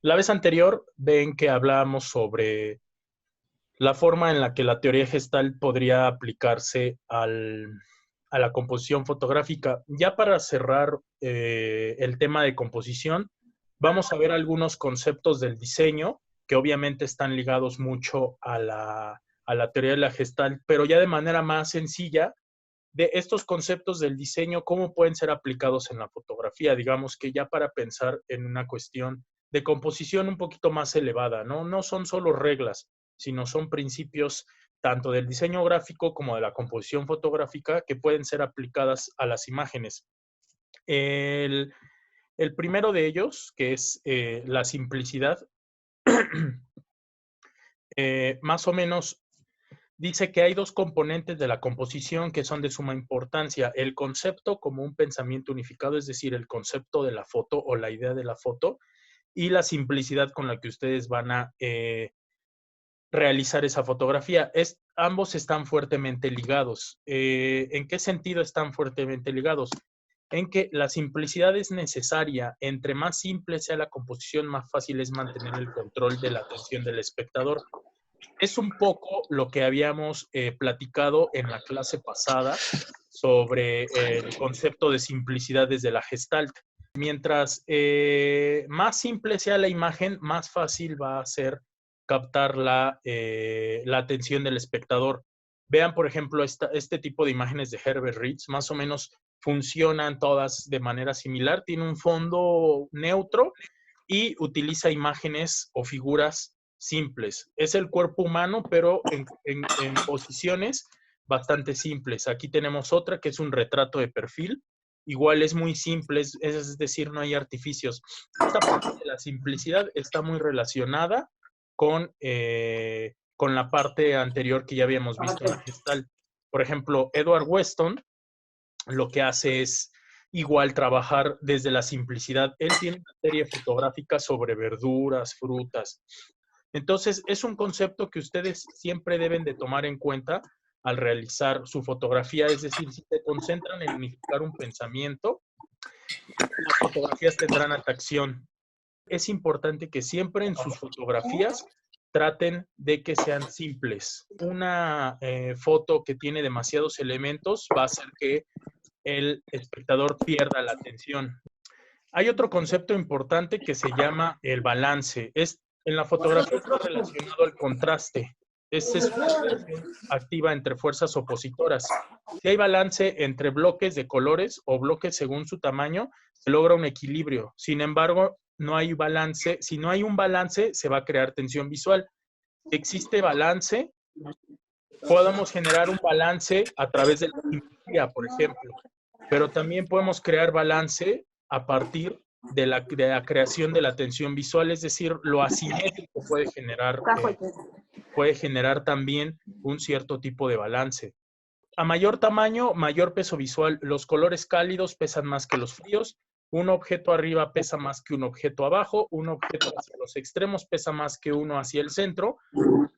La vez anterior ven que hablábamos sobre la forma en la que la teoría gestal podría aplicarse a la composición fotográfica. Ya para cerrar el tema de composición, vamos a ver algunos conceptos del diseño que obviamente están ligados mucho a la teoría de la gestal, pero ya de manera más sencilla, de estos conceptos del diseño, cómo pueden ser aplicados en la fotografía, digamos que ya para pensar en una cuestión de composición un poquito más elevada, ¿no? No son solo reglas, sino son principios tanto del diseño gráfico como de la composición fotográfica que pueden ser aplicadas a las imágenes. El, el primero de ellos, que es la simplicidad, más o menos dice que hay dos componentes de la composición que son de suma importancia. El concepto como un pensamiento unificado, es decir, el concepto de la foto o la idea de la foto, y la simplicidad con la que ustedes van a realizar esa fotografía. Ambos están fuertemente ligados. ¿En qué sentido están fuertemente ligados? En que la simplicidad es necesaria. Entre más simple sea la composición, más fácil es mantener el control de la atención del espectador. Es un poco lo que habíamos platicado en la clase pasada sobre el concepto de simplicidad desde la Gestalt. Mientras más simple sea la imagen, más fácil va a ser captar la atención del espectador. Vean, por ejemplo, este tipo de imágenes de Herbert Ritz, más o menos funcionan todas de manera similar. Tiene un fondo neutro y utiliza imágenes o figuras simples. Es el cuerpo humano, pero en posiciones bastante simples. Aquí tenemos otra que es un retrato de perfil. Igual es muy simple, es decir, no hay artificios. Esta parte de la simplicidad está muy relacionada con la parte anterior que ya habíamos visto en la Gestalt. Por ejemplo, Edward Weston lo que hace es igual trabajar desde la simplicidad. Él tiene una serie fotográfica sobre verduras, frutas. Entonces, es un concepto que ustedes siempre deben de tomar en cuenta al realizar su fotografía. Es decir, si se concentran en unificar un pensamiento, las fotografías tendrán atracción. Es importante que siempre en sus fotografías traten de que sean simples. Una foto que tiene demasiados elementos va a hacer que el espectador pierda la atención. Hay otro concepto importante que se llama el balance. En la fotografía está relacionado al contraste. Es una relación activa entre fuerzas opositoras. Si hay balance entre bloques de colores o bloques según su tamaño, se logra un equilibrio. Sin embargo, no hay balance. Si no hay un balance, se va a crear tensión visual. Si existe balance, podemos generar un balance a través de la simetría, por ejemplo, pero también podemos crear balance a partir de la creación de la tensión visual, es decir, lo asimétrico puede generar también un cierto tipo de balance. A mayor tamaño, mayor peso visual. Los colores cálidos pesan más que los fríos. Un objeto arriba pesa más que un objeto abajo. Un objeto hacia los extremos pesa más que uno hacia el centro.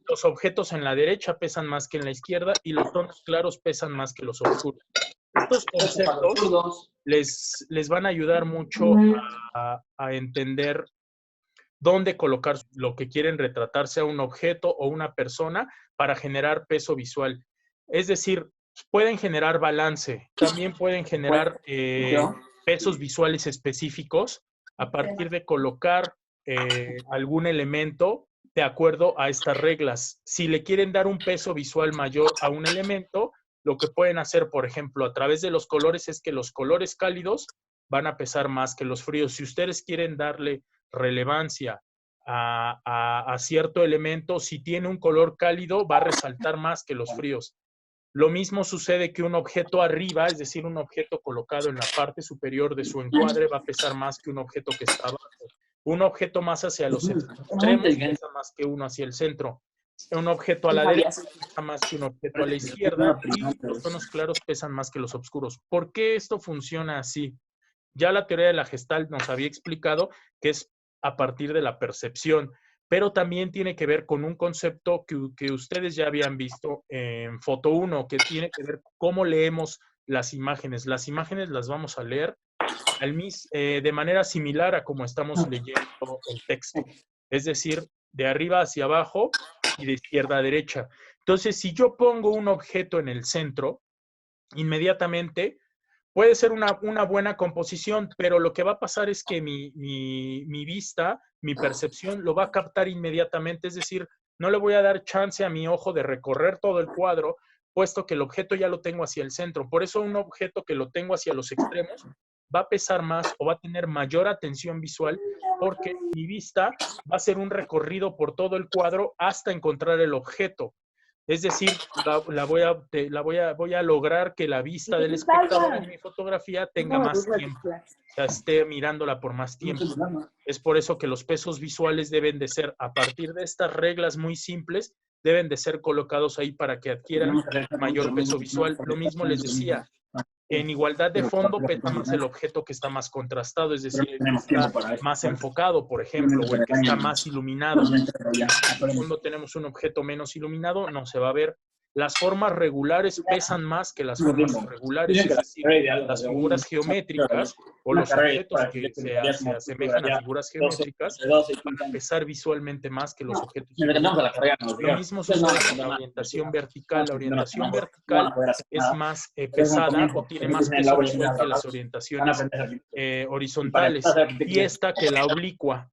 Los objetos en la derecha pesan más que en la izquierda y los tonos claros pesan más que los oscuros. Estos conceptos les van a ayudar mucho a entender dónde colocar lo que quieren retratar, sea un objeto o una persona, para generar peso visual. Es decir, pueden generar balance, también pueden generar pesos visuales específicos a partir de colocar algún elemento de acuerdo a estas reglas. Si le quieren dar un peso visual mayor a un elemento, lo que pueden hacer, por ejemplo, a través de los colores es que los colores cálidos van a pesar más que los fríos. Si ustedes quieren darle relevancia a cierto elemento, si tiene un color cálido, va a resaltar más que los fríos. Lo mismo sucede que un objeto arriba, es decir, un objeto colocado en la parte superior de su encuadre, va a pesar más que un objeto que está abajo. Un objeto más hacia los extremos pesa más que uno hacia el centro. Un objeto a la derecha pesa más que un objeto a la izquierda y los tonos claros pesan más que los oscuros. ¿Por qué esto funciona así? Ya la teoría de la Gestalt nos había explicado que es a partir de la percepción, pero también tiene que ver con un concepto que ustedes ya habían visto en Foto 1, que tiene que ver cómo leemos las imágenes. Las imágenes las vamos a leer de manera similar a como estamos leyendo el texto. Es decir, de arriba hacia abajo y de izquierda a derecha. Entonces, si yo pongo un objeto en el centro, inmediatamente puede ser una buena composición, pero lo que va a pasar es que mi vista, mi percepción, lo va a captar inmediatamente. Es decir, no le voy a dar chance a mi ojo de recorrer todo el cuadro, puesto que el objeto ya lo tengo hacia el centro. Por eso un objeto que lo tengo hacia los extremos va a pesar más o va a tener mayor atención visual, porque mi vista va a hacer un recorrido por todo el cuadro hasta encontrar el objeto. Es decir, voy a lograr que la vista del espectador en mi fotografía tenga más tiempo, o sea, esté mirándola por más tiempo. Es por eso que los pesos visuales deben de ser, a partir de estas reglas muy simples, deben de ser colocados ahí para que adquieran mayor peso visual. Lo mismo les decía, en igualdad de fondo pesa más el objeto que está más contrastado, es decir, el que está más enfocado, por ejemplo, o el que está más iluminado. En el fondo tenemos un objeto menos iluminado, no se va a ver. Las formas regulares pesan más que las formas irregulares, es decir, las figuras geométricas o los objetos que se asemejan a figuras geométricas van a pesar visualmente más que los objetos irregulares. Lo mismo sucede con la orientación vertical. La orientación vertical es más pesada o tiene más peso visual que las orientaciones horizontales, y esta que la oblicua.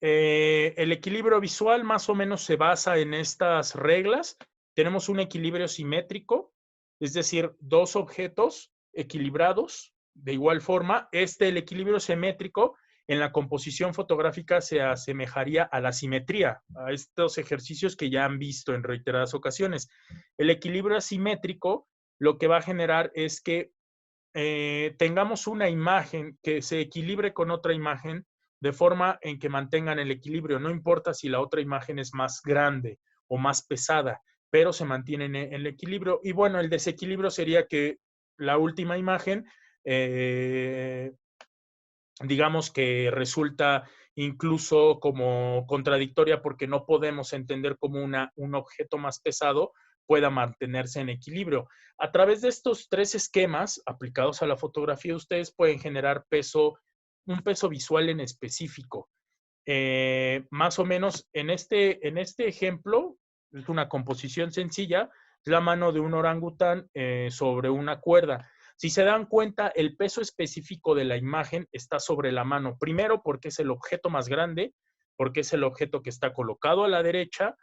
El equilibrio visual más o menos se basa en estas reglas. Tenemos un equilibrio simétrico, es decir, dos objetos equilibrados de igual forma. El equilibrio simétrico en la composición fotográfica se asemejaría a la simetría, a estos ejercicios que ya han visto en reiteradas ocasiones. El equilibrio asimétrico lo que va a generar es que tengamos una imagen que se equilibre con otra imagen de forma en que mantengan el equilibrio. No importa si la otra imagen es más grande o más pesada, pero se mantiene en el equilibrio. Y bueno, el desequilibrio sería que la última imagen, digamos que resulta incluso como contradictoria, porque no podemos entender cómo un objeto más pesado pueda mantenerse en equilibrio. A través de estos tres esquemas aplicados a la fotografía, ustedes pueden generar un peso visual en específico. Más o menos en este ejemplo, es una composición sencilla, es la mano de un orangután sobre una cuerda. Si se dan cuenta, el peso específico de la imagen está sobre la mano. Primero, porque es el objeto más grande, porque es el objeto que está colocado a la derecha.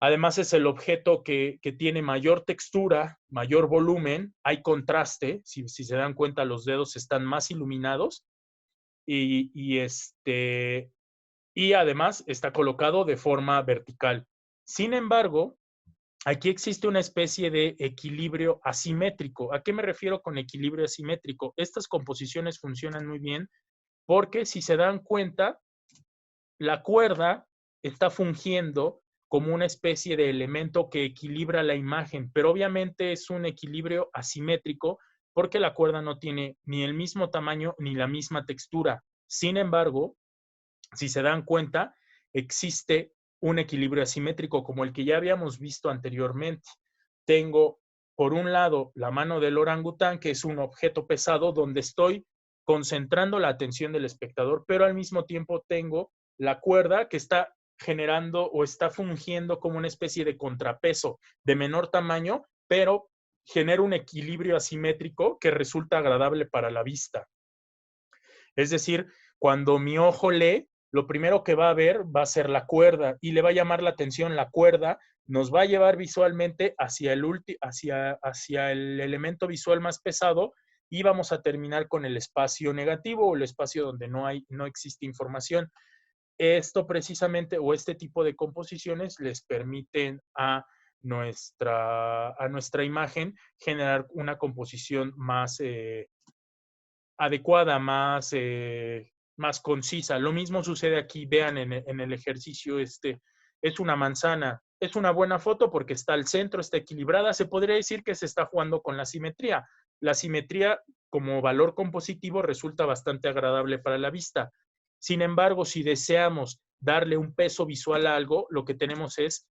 Además, es el objeto que tiene mayor textura, mayor volumen, hay contraste. Si se dan cuenta, los dedos están más iluminados. Y además está colocado de forma vertical. Sin embargo, aquí existe una especie de equilibrio asimétrico. ¿A qué me refiero con equilibrio asimétrico? Estas composiciones funcionan muy bien porque, si se dan cuenta, la cuerda está fungiendo como una especie de elemento que equilibra la imagen, pero obviamente es un equilibrio asimétrico porque la cuerda no tiene ni el mismo tamaño ni la misma textura. Sin embargo, si se dan cuenta, existe un equilibrio asimétrico como el que ya habíamos visto anteriormente. Tengo, por un lado, la mano del orangután, que es un objeto pesado donde estoy concentrando la atención del espectador, pero al mismo tiempo tengo la cuerda que está generando o está fungiendo como una especie de contrapeso de menor tamaño, pero genera un equilibrio asimétrico que resulta agradable para la vista. Es decir, cuando mi ojo lee, lo primero que va a ver va a ser la cuerda y le va a llamar la atención la cuerda, nos va a llevar visualmente hacia el elemento visual más pesado, y vamos a terminar con el espacio negativo o el espacio donde no existe información. Esto precisamente, o este tipo de composiciones, les permiten a nuestra imagen generar una composición más adecuada, más concisa. Lo mismo sucede aquí. Vean en el ejercicio es una manzana. Es una buena foto porque está al centro, está equilibrada. Se podría decir que se está jugando con la simetría. La simetría, como valor compositivo, resulta bastante agradable para la vista. Sin embargo, si deseamos darle un peso visual a algo, lo que tenemos es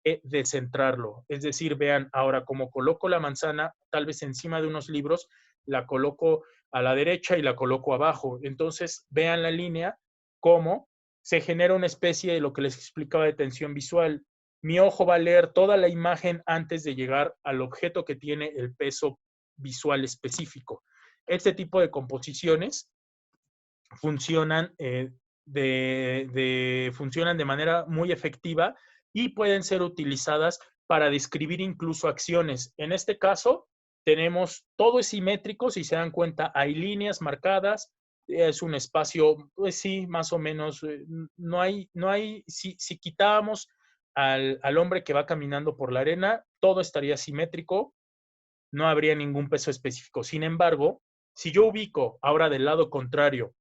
que descentrarlo. Es decir, vean, ahora como coloco la manzana, tal vez encima de unos libros, la coloco a la derecha y la coloco abajo. Entonces, vean la línea, cómo se genera una especie de lo que les explicaba de tensión visual. Mi ojo va a leer toda la imagen antes de llegar al objeto que tiene el peso visual específico. Este tipo de composiciones funcionan, funcionan de manera muy efectiva y pueden ser utilizadas para describir incluso acciones. En este caso, tenemos todo es simétrico, si se dan cuenta, hay líneas marcadas, es un espacio, pues sí, más o menos, si quitábamos al hombre que va caminando por la arena, todo estaría simétrico, no habría ningún peso específico. Sin embargo, si yo ubico ahora del lado contrario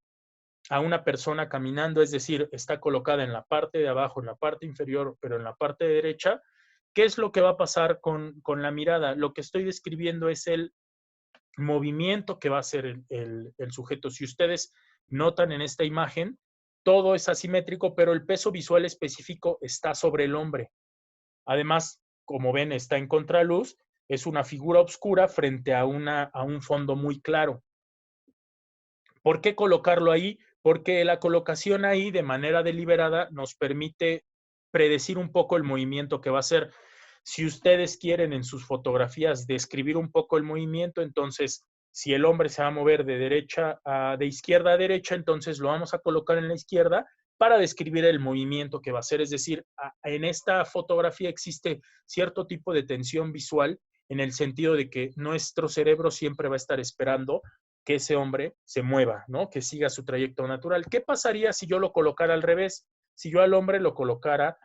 a una persona caminando, es decir, está colocada en la parte de abajo, en la parte inferior, pero en la parte derecha, ¿qué es lo que va a pasar con la mirada? Lo que estoy describiendo es el movimiento que va a hacer el sujeto. Si ustedes notan en esta imagen, todo es asimétrico, pero el peso visual específico está sobre el hombre. Además, como ven, está en contraluz, es una figura oscura frente a un fondo muy claro. ¿Por qué colocarlo ahí? Porque la colocación ahí de manera deliberada nos permite predecir un poco el movimiento que va a hacer. Si ustedes quieren en sus fotografías describir un poco el movimiento, entonces si el hombre se va a mover de izquierda a derecha, entonces lo vamos a colocar en la izquierda para describir el movimiento que va a hacer. Es decir, en esta fotografía existe cierto tipo de tensión visual en el sentido de que nuestro cerebro siempre va a estar esperando que ese hombre se mueva, ¿no? Que siga su trayecto natural. ¿Qué pasaría si yo lo colocara al revés? Si yo al hombre lo colocara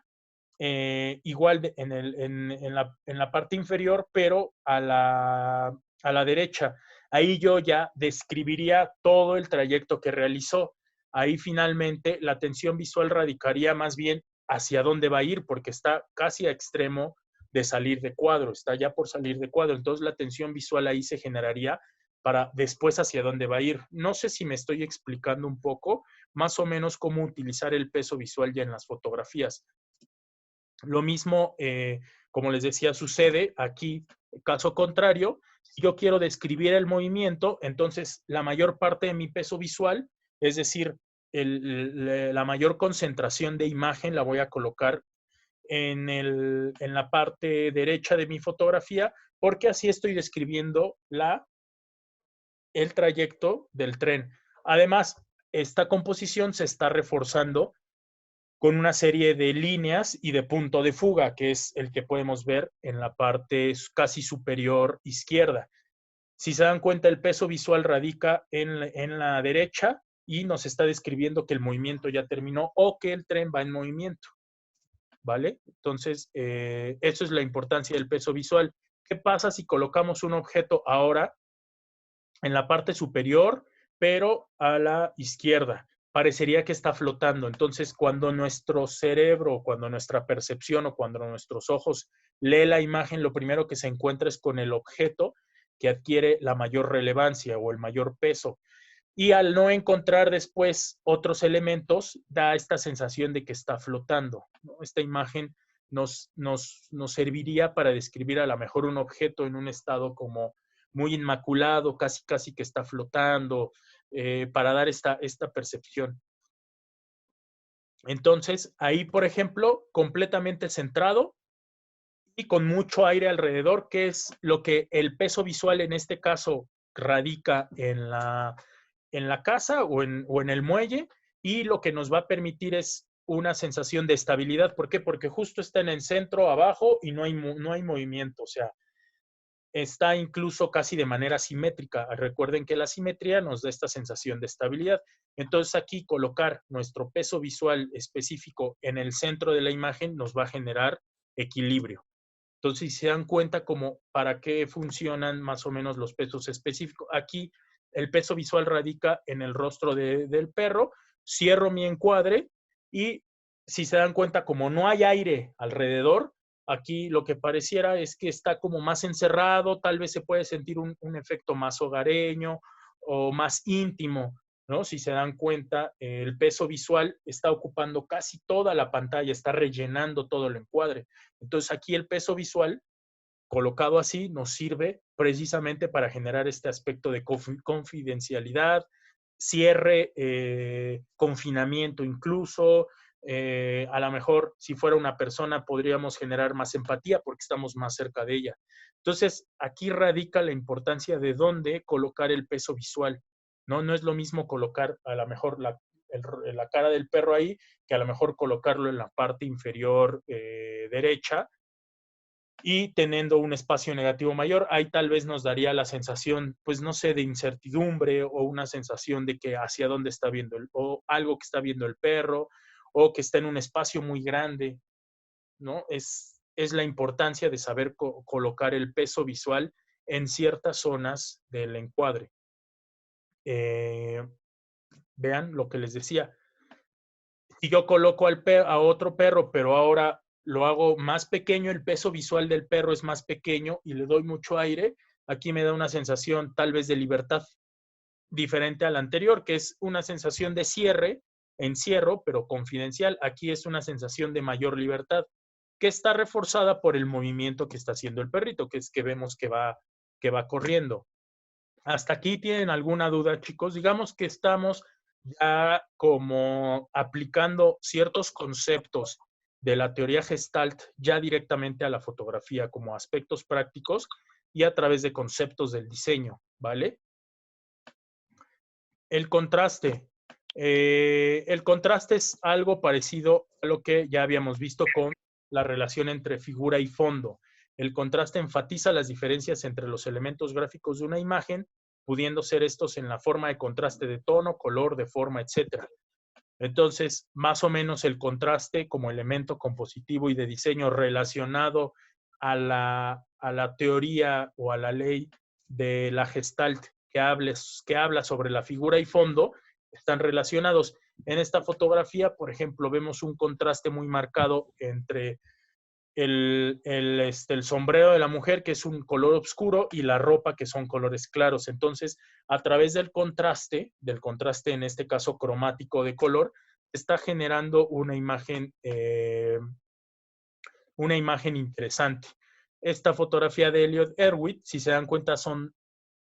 igual en la parte inferior, pero a la derecha. Ahí yo ya describiría todo el trayecto que realizó. Ahí finalmente la tensión visual radicaría más bien hacia dónde va a ir, porque está casi a extremo de salir de cuadro, está ya por salir de cuadro. Entonces la tensión visual ahí se generaría para después hacia dónde va a ir. No sé si me estoy explicando un poco, más o menos cómo utilizar el peso visual ya en las fotografías. Lo mismo, como les decía, sucede aquí, caso contrario, si yo quiero describir el movimiento, entonces la mayor parte de mi peso visual, es decir, la mayor concentración de imagen la voy a colocar en la parte derecha de mi fotografía, porque así estoy describiendo el trayecto del tren. Además, esta composición se está reforzando con una serie de líneas y de punto de fuga, que es el que podemos ver en la parte casi superior izquierda. Si se dan cuenta, el peso visual radica en la derecha y nos está describiendo que el movimiento ya terminó o que el tren va en movimiento, ¿vale? Entonces, eso es la importancia del peso visual. ¿Qué pasa si colocamos un objeto ahora en la parte superior, pero a la izquierda? Parecería que está flotando. Entonces, cuando nuestro cerebro, cuando nuestra percepción o cuando nuestros ojos lee la imagen, lo primero que se encuentra es con el objeto que adquiere la mayor relevancia o el mayor peso. Y al no encontrar después otros elementos, da esta sensación de que está flotando, ¿no? Esta imagen nos serviría para describir a lo mejor un objeto en un estado como muy inmaculado, casi que está flotando, para dar esta percepción. Entonces, ahí, por ejemplo, completamente centrado y con mucho aire alrededor, que es lo que el peso visual en este caso radica en la casa o en el muelle, y lo que nos va a permitir es una sensación de estabilidad. ¿Por qué? Porque justo está en el centro, abajo, y no hay movimiento. O sea, está incluso casi de manera simétrica. Recuerden que la simetría nos da esta sensación de estabilidad. Entonces aquí colocar nuestro peso visual específico en el centro de la imagen nos va a generar equilibrio. Entonces, si se dan cuenta como para qué funcionan más o menos los pesos específicos. Aquí el peso visual radica en el rostro del perro. Cierro mi encuadre y si se dan cuenta, como no hay aire alrededor, aquí lo que pareciera es que está como más encerrado, tal vez se puede sentir un efecto más hogareño o más íntimo ¿no? Si se dan cuenta, el peso visual está ocupando casi toda la pantalla, está rellenando todo el encuadre. Entonces aquí el peso visual, colocado así, nos sirve precisamente para generar este aspecto de confidencialidad, cierre, confinamiento incluso. A lo mejor si fuera una persona podríamos generar más empatía porque estamos más cerca de ella. Entonces, aquí radica la importancia de dónde colocar el peso visual. No, no es lo mismo colocar a lo mejor la cara del perro ahí que a lo mejor colocarlo en la parte inferior derecha y teniendo un espacio negativo mayor, ahí tal vez nos daría la sensación, pues no sé, de incertidumbre o una sensación de que hacia dónde está viendo o algo que está viendo el perro o que está en un espacio muy grande, ¿no? Es la importancia de saber colocar el peso visual en ciertas zonas del encuadre. Vean lo que les decía. Si yo coloco a otro perro, pero ahora lo hago más pequeño, el peso visual del perro es más pequeño y le doy mucho aire, aquí me da una sensación tal vez de libertad diferente a la anterior, que es una sensación de cierre, encierro, pero confidencial. Aquí es una sensación de mayor libertad, que está reforzada por el movimiento que está haciendo el perrito, que es que vemos que va corriendo. ¿Hasta aquí tienen alguna duda, chicos? Digamos que estamos ya como aplicando ciertos conceptos de la teoría Gestalt ya directamente a la fotografía como aspectos prácticos y a través de conceptos del diseño, ¿vale? El contraste. El contraste es algo parecido a lo que ya habíamos visto con la relación entre figura y fondo. El contraste enfatiza las diferencias entre los elementos gráficos de una imagen, pudiendo ser estos en la forma de contraste de tono, color, de forma, etc. Entonces, más o menos el contraste como elemento compositivo y de diseño relacionado a la teoría o a la ley de la Gestalt que habla sobre la figura y fondo, están relacionados. En esta fotografía, por ejemplo, vemos un contraste muy marcado entre el sombrero de la mujer, que es un color oscuro, y la ropa, que son colores claros. Entonces, a través del contraste en este caso cromático de color, está generando una imagen interesante. Esta fotografía de Elliot Erwitt, si se dan cuenta, son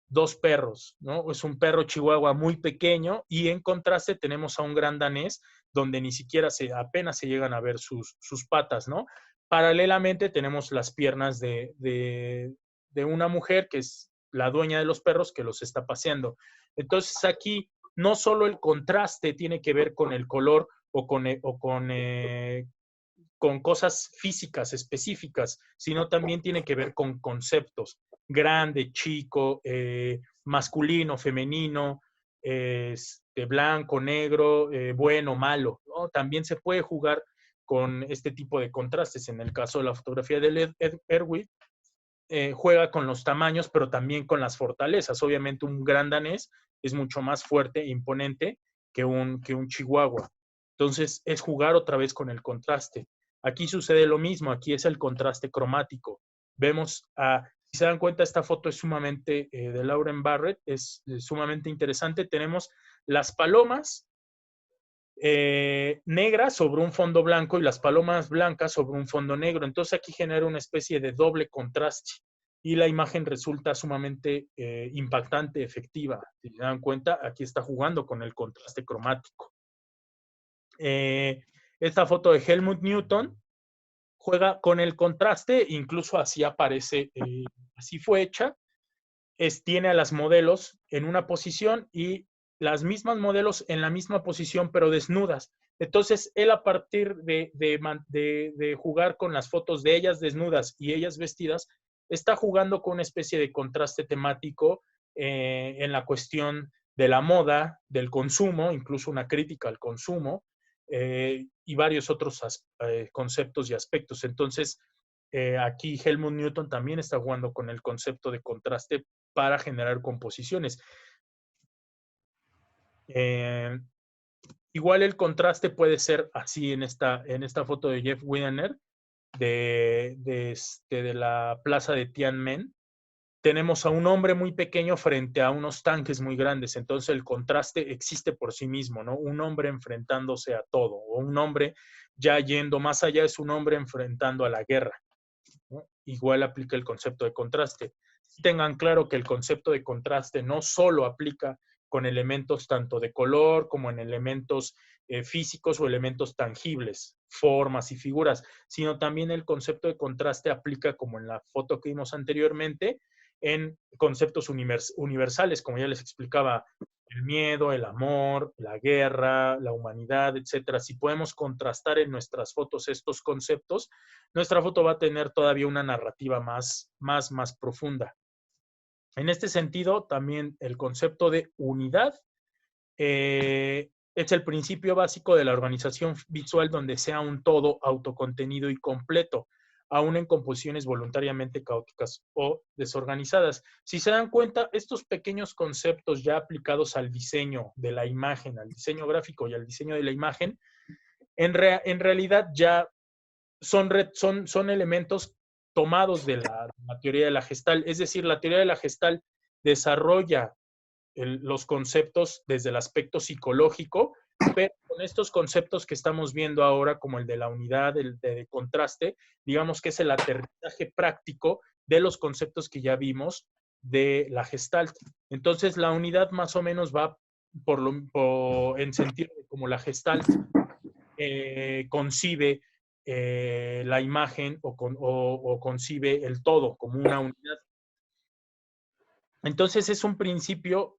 dos perros, ¿no? Es un perro chihuahua muy pequeño y en contraste tenemos a un gran danés donde ni siquiera apenas se llegan a ver sus patas, ¿no? Paralelamente tenemos las piernas de una mujer que es la dueña de los perros que los está paseando. Entonces aquí no solo el contraste tiene que ver con el color o con cosas físicas específicas, sino también tiene que ver con conceptos, grande, chico, masculino, femenino, blanco, negro, bueno, malo, ¿no? También se puede jugar con este tipo de contrastes. En el caso de la fotografía de Erwitt, juega con los tamaños, pero también con las fortalezas. Obviamente un gran danés es mucho más fuerte e imponente que un chihuahua. Entonces es jugar otra vez con el contraste. Aquí sucede lo mismo, aquí es el contraste cromático. Vemos, si se dan cuenta, esta foto es sumamente, de Lauren Barrett, es sumamente interesante. Tenemos las palomas negras sobre un fondo blanco y las palomas blancas sobre un fondo negro. Entonces aquí genera una especie de doble contraste y la imagen resulta sumamente impactante, efectiva. Si se dan cuenta, aquí está jugando con el contraste cromático. Esta foto de Helmut Newton juega con el contraste, incluso así aparece, así fue hecha. Tiene a las modelos en una posición y las mismas modelos en la misma posición, pero desnudas. Entonces, él a partir de jugar con las fotos de ellas desnudas y ellas vestidas, está jugando con una especie de contraste temático en la cuestión de la moda, del consumo, incluso una crítica al consumo, y varios otros conceptos y aspectos. Entonces, aquí Helmut Newton también está jugando con el concepto de contraste para generar composiciones. Igual el contraste puede ser así en esta foto de Jeff Weiner de la plaza de Tiananmen. tenemos a un hombre muy pequeño frente a unos tanques muy grandes. Entonces el contraste existe por sí mismo, ¿no? Un hombre enfrentándose a todo, o un hombre ya yendo más allá, es un hombre enfrentando a la guerra, ¿no? Igual aplica el concepto de contraste. Tengan claro que el concepto de contraste no solo aplica con elementos tanto de color como en elementos físicos o elementos tangibles, formas y figuras, sino también el concepto de contraste aplica, como en la foto que vimos anteriormente, en conceptos universales, como ya les explicaba, el miedo, el amor, la guerra, la humanidad, etcétera. Si podemos contrastar en nuestras fotos estos conceptos, nuestra foto va a tener todavía una narrativa más profunda. En este sentido, también el concepto de unidad es el principio básico de la organización visual, donde sea un todo autocontenido y completo, aún en composiciones voluntariamente caóticas o desorganizadas. Si se dan cuenta, estos pequeños conceptos ya aplicados al diseño de la imagen, al diseño gráfico y al diseño de la imagen, en realidad ya son elementos tomados de la teoría de la Gestalt. Es decir, la teoría de la Gestalt desarrolla los conceptos desde el aspecto psicológico, pero con estos conceptos que estamos viendo ahora, como el de la unidad, el de contraste, digamos que es el aterrizaje práctico de los conceptos que ya vimos de la Gestalt. Entonces, la unidad más o menos va en sentido de como la Gestalt concibe la imagen o concibe el todo como una unidad. Entonces es un principio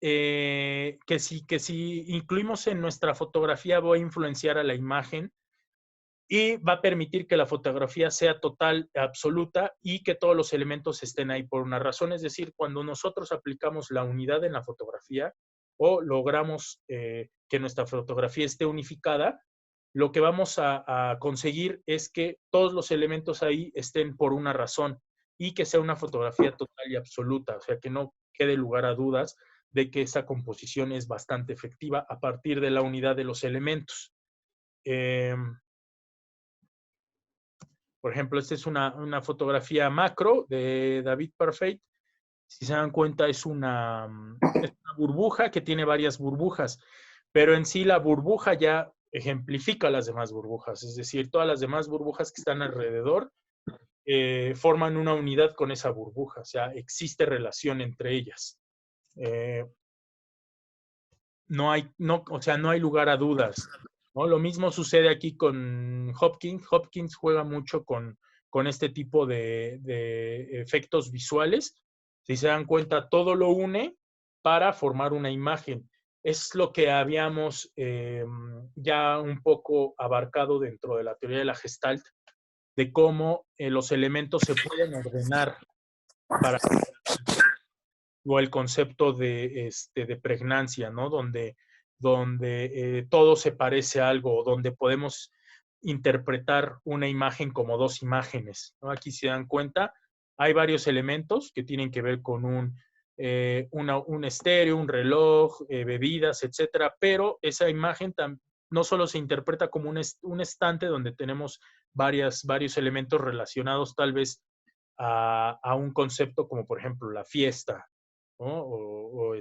que si incluimos en nuestra fotografía va a influenciar a la imagen y va a permitir que la fotografía sea total, absoluta y que todos los elementos estén ahí por una razón. Es decir, cuando nosotros aplicamos la unidad en la fotografía o logramos que nuestra fotografía esté unificada, lo que vamos a conseguir es que todos los elementos ahí estén por una razón y que sea una fotografía total y absoluta, o sea, que no quede lugar a dudas de que esa composición es bastante efectiva a partir de la unidad de los elementos. Por ejemplo, esta es una fotografía macro de David Parfait. Si se dan cuenta, es una burbuja que tiene varias burbujas, pero en sí la burbuja ya ejemplifica las demás burbujas, es decir, todas las demás burbujas que están alrededor forman una unidad con esa burbuja, o sea, existe relación entre ellas. No hay lugar a dudas, ¿no? Lo mismo sucede aquí con Hopkins. Hopkins juega mucho con este tipo de efectos visuales. Si se dan cuenta, todo lo une para formar una imagen. Es lo que habíamos ya un poco abarcado dentro de la teoría de la Gestalt, de cómo los elementos se pueden ordenar para o el concepto de pregnancia, ¿no? Donde todo se parece a algo, donde podemos interpretar una imagen como dos imágenes, ¿no? Aquí se dan cuenta, hay varios elementos que tienen que ver con un estéreo, un reloj, bebidas, etcétera, pero esa imagen no solo se interpreta como un estante donde tenemos varios elementos relacionados tal vez a un concepto como por ejemplo la fiesta, ¿no? O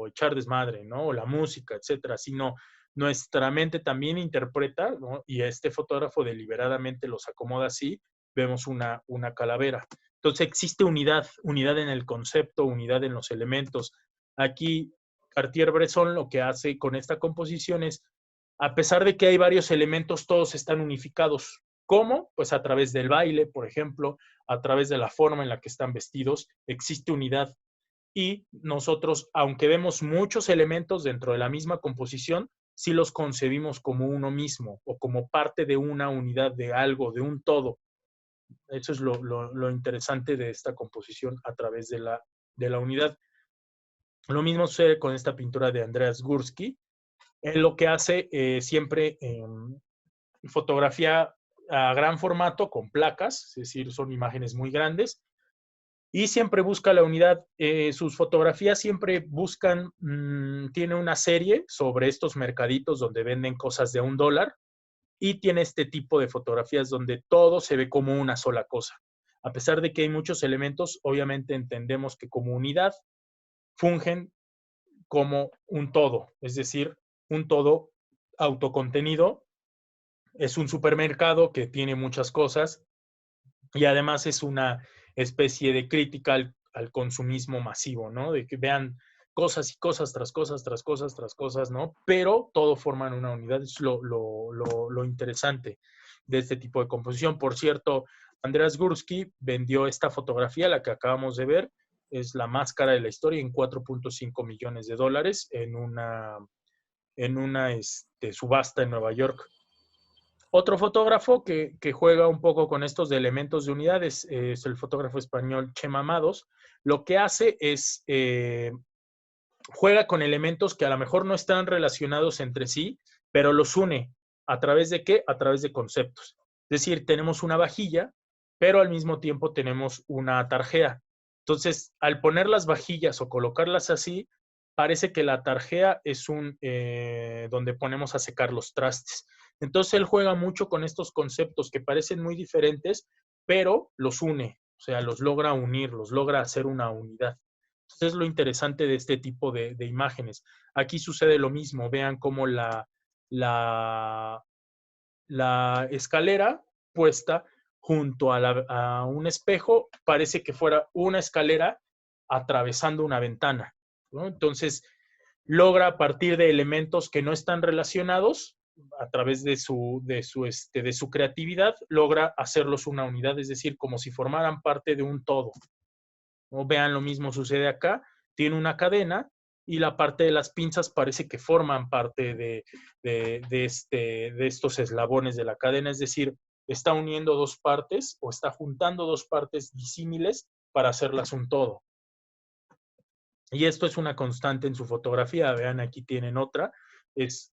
echar desmadre, ¿no? O la música, etcétera, sino nuestra mente también interpreta, ¿no? Y este fotógrafo deliberadamente los acomoda así, vemos una calavera. Entonces existe unidad en el concepto, unidad en los elementos. Aquí Cartier-Bresson lo que hace con esta composición es, a pesar de que hay varios elementos, todos están unificados. ¿Cómo? Pues a través del baile, por ejemplo, a través de la forma en la que están vestidos, existe unidad. Y nosotros, aunque vemos muchos elementos dentro de la misma composición, sí los concebimos como uno mismo o como parte de una unidad, de algo, de un todo. Eso es lo interesante de esta composición a través de la unidad. Lo mismo sucede con esta pintura de Andreas Gursky. Él lo que hace siempre fotografía a gran formato con placas, es decir, son imágenes muy grandes, y siempre busca la unidad. Sus fotografías siempre buscan, tiene una serie sobre estos mercaditos donde venden cosas de $1 y tiene este tipo de fotografías donde todo se ve como una sola cosa. A pesar de que hay muchos elementos, obviamente entendemos que como unidad fungen como un todo, es decir, un todo autocontenido. Es un supermercado que tiene muchas cosas y además es una especie de crítica al consumismo masivo, ¿no? De que vean cosas y cosas tras cosas, tras cosas, tras cosas, ¿no? Pero todo forman una unidad, es lo interesante de este tipo de composición. Por cierto, Andreas Gursky vendió esta fotografía, la que acabamos de ver, es la más cara de la historia, en 4.5 millones de dólares en una subasta en Nueva York. Otro fotógrafo que juega un poco con estos de elementos de unidades es el fotógrafo español Chema Amados. Lo que hace es juega con elementos que a lo mejor no están relacionados entre sí, pero los une. ¿A través de qué? A través de conceptos. Es decir, tenemos una vajilla, pero al mismo tiempo tenemos una tarjea. Entonces, al poner las vajillas o colocarlas así, parece que la tarjea es donde ponemos a secar los trastes. Entonces, él juega mucho con estos conceptos que parecen muy diferentes, pero los une, o sea, los logra unir, los logra hacer una unidad. Entonces, es lo interesante de este tipo de imágenes. Aquí sucede lo mismo. Vean cómo la escalera puesta junto a un espejo parece que fuera una escalera atravesando una ventana, ¿no? Entonces, logra a partir de elementos que no están relacionados, a través de su creatividad, logra hacerlos una unidad, es decir, como si formaran parte de un todo, ¿no? Vean, lo mismo sucede acá. Tiene una cadena y la parte de las pinzas parece que forman parte de estos eslabones de la cadena, es decir, está uniendo dos partes o está juntando dos partes disímiles para hacerlas un todo. Y esto es una constante en su fotografía. Vean, aquí tienen otra. Es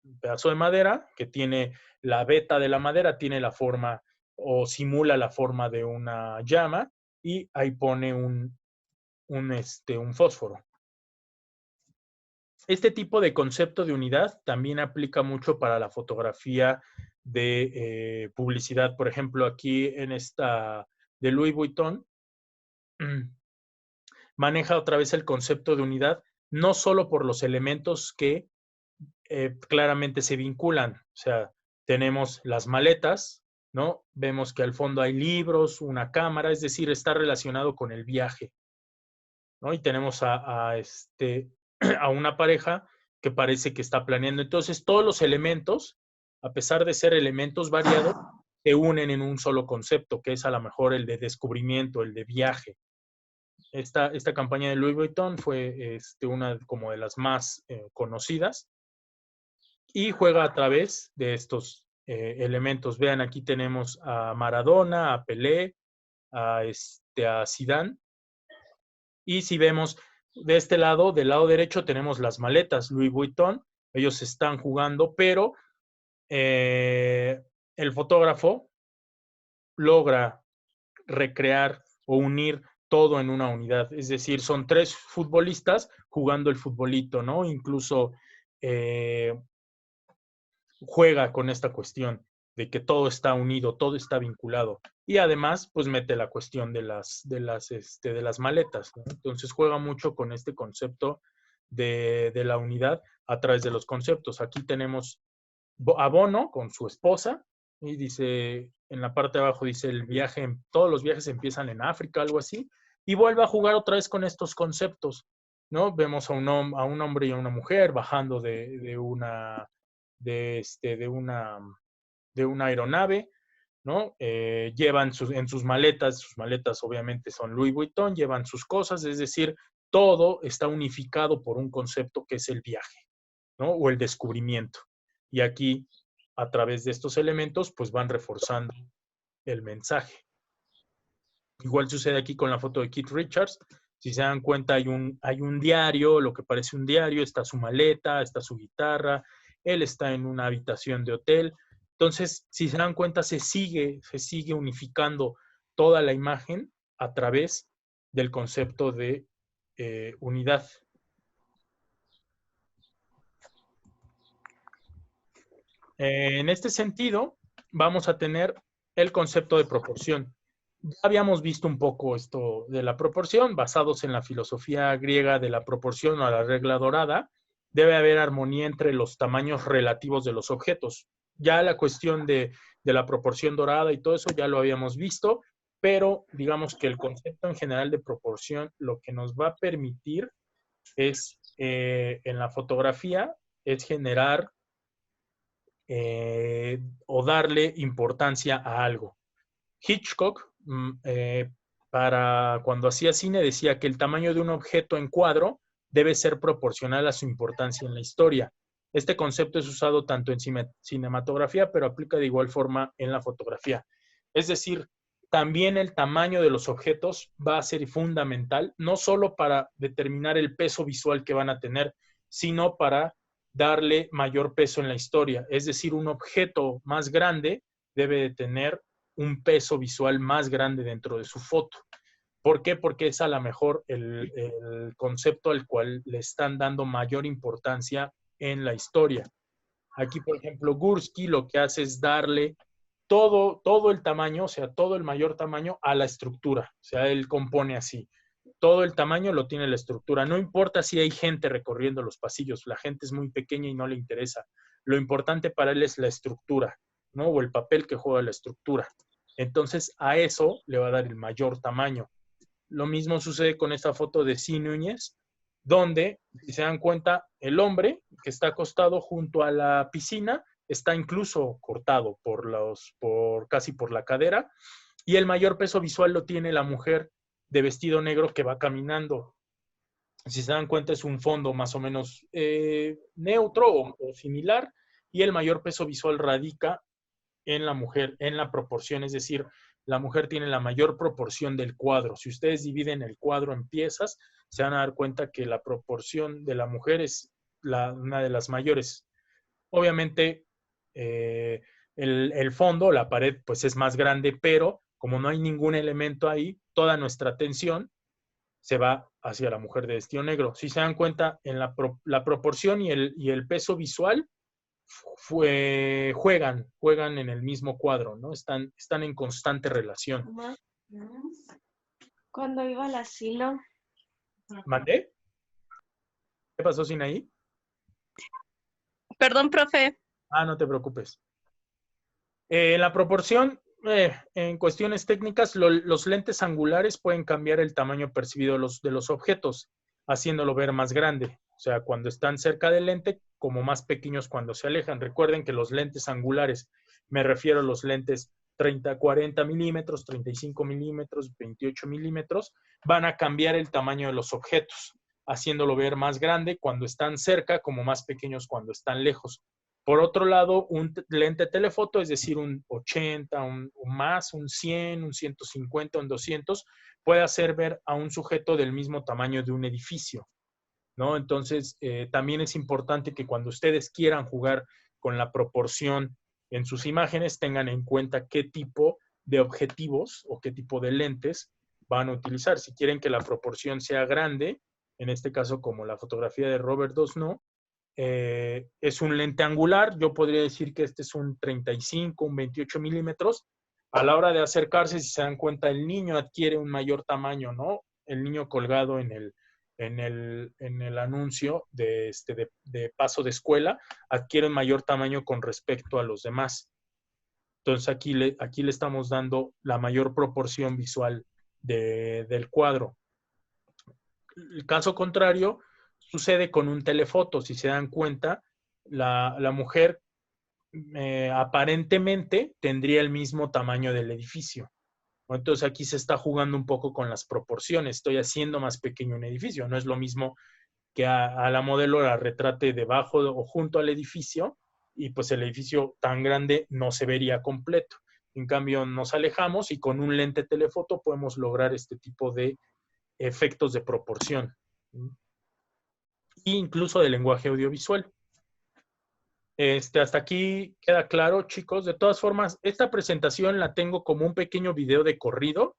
un pedazo de madera que tiene la veta de la madera, tiene la forma o simula la forma de una llama y ahí pone un fósforo. Este tipo de concepto de unidad también aplica mucho para la fotografía de publicidad. Por ejemplo, aquí en esta de Louis Vuitton, maneja otra vez el concepto de unidad, no solo por los elementos que claramente se vinculan. O sea, tenemos las maletas, ¿no? Vemos que al fondo hay libros, una cámara, es decir, está relacionado con el viaje, ¿no? Y tenemos a una pareja que parece que está planeando. Entonces, todos los elementos, a pesar de ser elementos variados, se unen en un solo concepto, que es a lo mejor el de descubrimiento, el de viaje. Esta campaña de Louis Vuitton fue una como de las más conocidas y juega a través de estos elementos. Vean, aquí tenemos a Maradona, a Pelé, a Zidane. Y si vemos de este lado, del lado derecho, tenemos las maletas Louis Vuitton. Ellos están jugando, pero el fotógrafo logra recrear o unir todo en una unidad. Es decir, son tres futbolistas jugando el futbolito, ¿no? Incluso juega con esta cuestión de que todo está unido, todo está vinculado. Y además, pues mete la cuestión de las maletas, ¿no? Entonces juega mucho con este concepto de la unidad a través de los conceptos. Aquí tenemos a Bono con su esposa y dice, en la parte de abajo dice el viaje, todos los viajes empiezan en África, algo así, y vuelve a jugar otra vez con estos conceptos, ¿no? Vemos a un hombre y a una mujer bajando de una aeronave, ¿no? Llevan en sus maletas obviamente son Louis Vuitton, llevan sus cosas, es decir, todo está unificado por un concepto que es el viaje, ¿no? O el descubrimiento. Y aquí, a través de estos elementos, pues van reforzando el mensaje. Igual sucede aquí con la foto de Keith Richards. Si se dan cuenta, hay un diario, lo que parece un diario, está su maleta, está su guitarra, él está en una habitación de hotel. Entonces, si se dan cuenta, se sigue unificando toda la imagen a través del concepto de unidad. En este sentido, vamos a tener el concepto de proporción. Ya habíamos visto un poco esto de la proporción, basados en la filosofía griega de la proporción o la regla dorada. Debe haber armonía entre los tamaños relativos de los objetos. Ya la cuestión de la proporción dorada y todo eso ya lo habíamos visto, pero digamos que el concepto en general de proporción lo que nos va a permitir es, en la fotografía, es generar o darle importancia a algo. Hitchcock, para cuando hacía cine, decía que el tamaño de un objeto en cuadro debe ser proporcional a su importancia en la historia. Este concepto es usado tanto en cinematografía, pero aplica de igual forma en la fotografía. Es decir, también el tamaño de los objetos va a ser fundamental, no solo para determinar el peso visual que van a tener, sino para darle mayor peso en la historia. Es decir, un objeto más grande debe de tener un peso visual más grande dentro de su foto. ¿Por qué? Porque es a lo mejor el concepto al cual le están dando mayor importancia en la historia. Aquí, por ejemplo, Gursky lo que hace es darle todo el tamaño, o sea, todo el mayor tamaño a la estructura. O sea, él compone así. Todo el tamaño lo tiene la estructura. No importa si hay gente recorriendo los pasillos, la gente es muy pequeña y no le interesa. Lo importante para él es la estructura, ¿no? O el papel que juega la estructura. Entonces, a eso le va a dar el mayor tamaño. Lo mismo sucede con esta foto de C. Núñez, donde, si se dan cuenta, el hombre que está acostado junto a la piscina está incluso cortado casi por la cadera, y el mayor peso visual lo tiene la mujer de vestido negro que va caminando. Si se dan cuenta, es un fondo más o menos neutro o similar, y el mayor peso visual radica en la mujer, en la proporción, es decir, la mujer tiene la mayor proporción del cuadro. Si ustedes dividen el cuadro en piezas, se van a dar cuenta que la proporción de la mujer es una de las mayores. Obviamente, el fondo, la pared, pues es más grande, pero como no hay ningún elemento ahí, toda nuestra atención se va hacia la mujer de vestido negro. Si se dan cuenta, en la proporción y el peso visual juegan en el mismo cuadro, ¿no? Están en constante relación. Cuando iba al asilo. ¿Mandé? ¿Qué pasó, Sinaí? Perdón, profe. No te preocupes. La proporción, en cuestiones técnicas, los lentes angulares pueden cambiar el tamaño percibido de los objetos, haciéndolo ver más grande. O sea, cuando están cerca del lente, como más pequeños cuando se alejan. Recuerden que los lentes angulares, me refiero a los lentes 30, 40 milímetros, 35 milímetros, 28 milímetros, van a cambiar el tamaño de los objetos, haciéndolo ver más grande cuando están cerca, como más pequeños cuando están lejos. Por otro lado, un lente telefoto, es decir, un 80, un más, un 100, un 150, un 200, puede hacer ver a un sujeto del mismo tamaño de un edificio, ¿no? Entonces, también es importante que cuando ustedes quieran jugar con la proporción en sus imágenes, tengan en cuenta qué tipo de objetivos o qué tipo de lentes van a utilizar. Si quieren que la proporción sea grande, en este caso como la fotografía de Robert Dosno, es un lente angular. Yo podría decir que este es un 35, un 28 milímetros. A la hora de acercarse, si se dan cuenta, el niño adquiere un mayor tamaño, ¿no? El niño colgado en el anuncio de paso de escuela adquiere un mayor tamaño con respecto a los demás. Entonces aquí le estamos dando la mayor proporción visual del cuadro. El caso contrario sucede con un telefoto. Si se dan cuenta, la mujer aparentemente tendría el mismo tamaño del edificio. Entonces aquí se está jugando un poco con las proporciones. Estoy haciendo más pequeño un edificio. No es lo mismo que a la modelo la retrate debajo o junto al edificio, y pues el edificio tan grande no se vería completo. En cambio, nos alejamos y con un lente telefoto podemos lograr este tipo de efectos de proporción. E incluso de lenguaje audiovisual. Hasta aquí queda claro, chicos. De todas formas, esta presentación la tengo como un pequeño video de corrido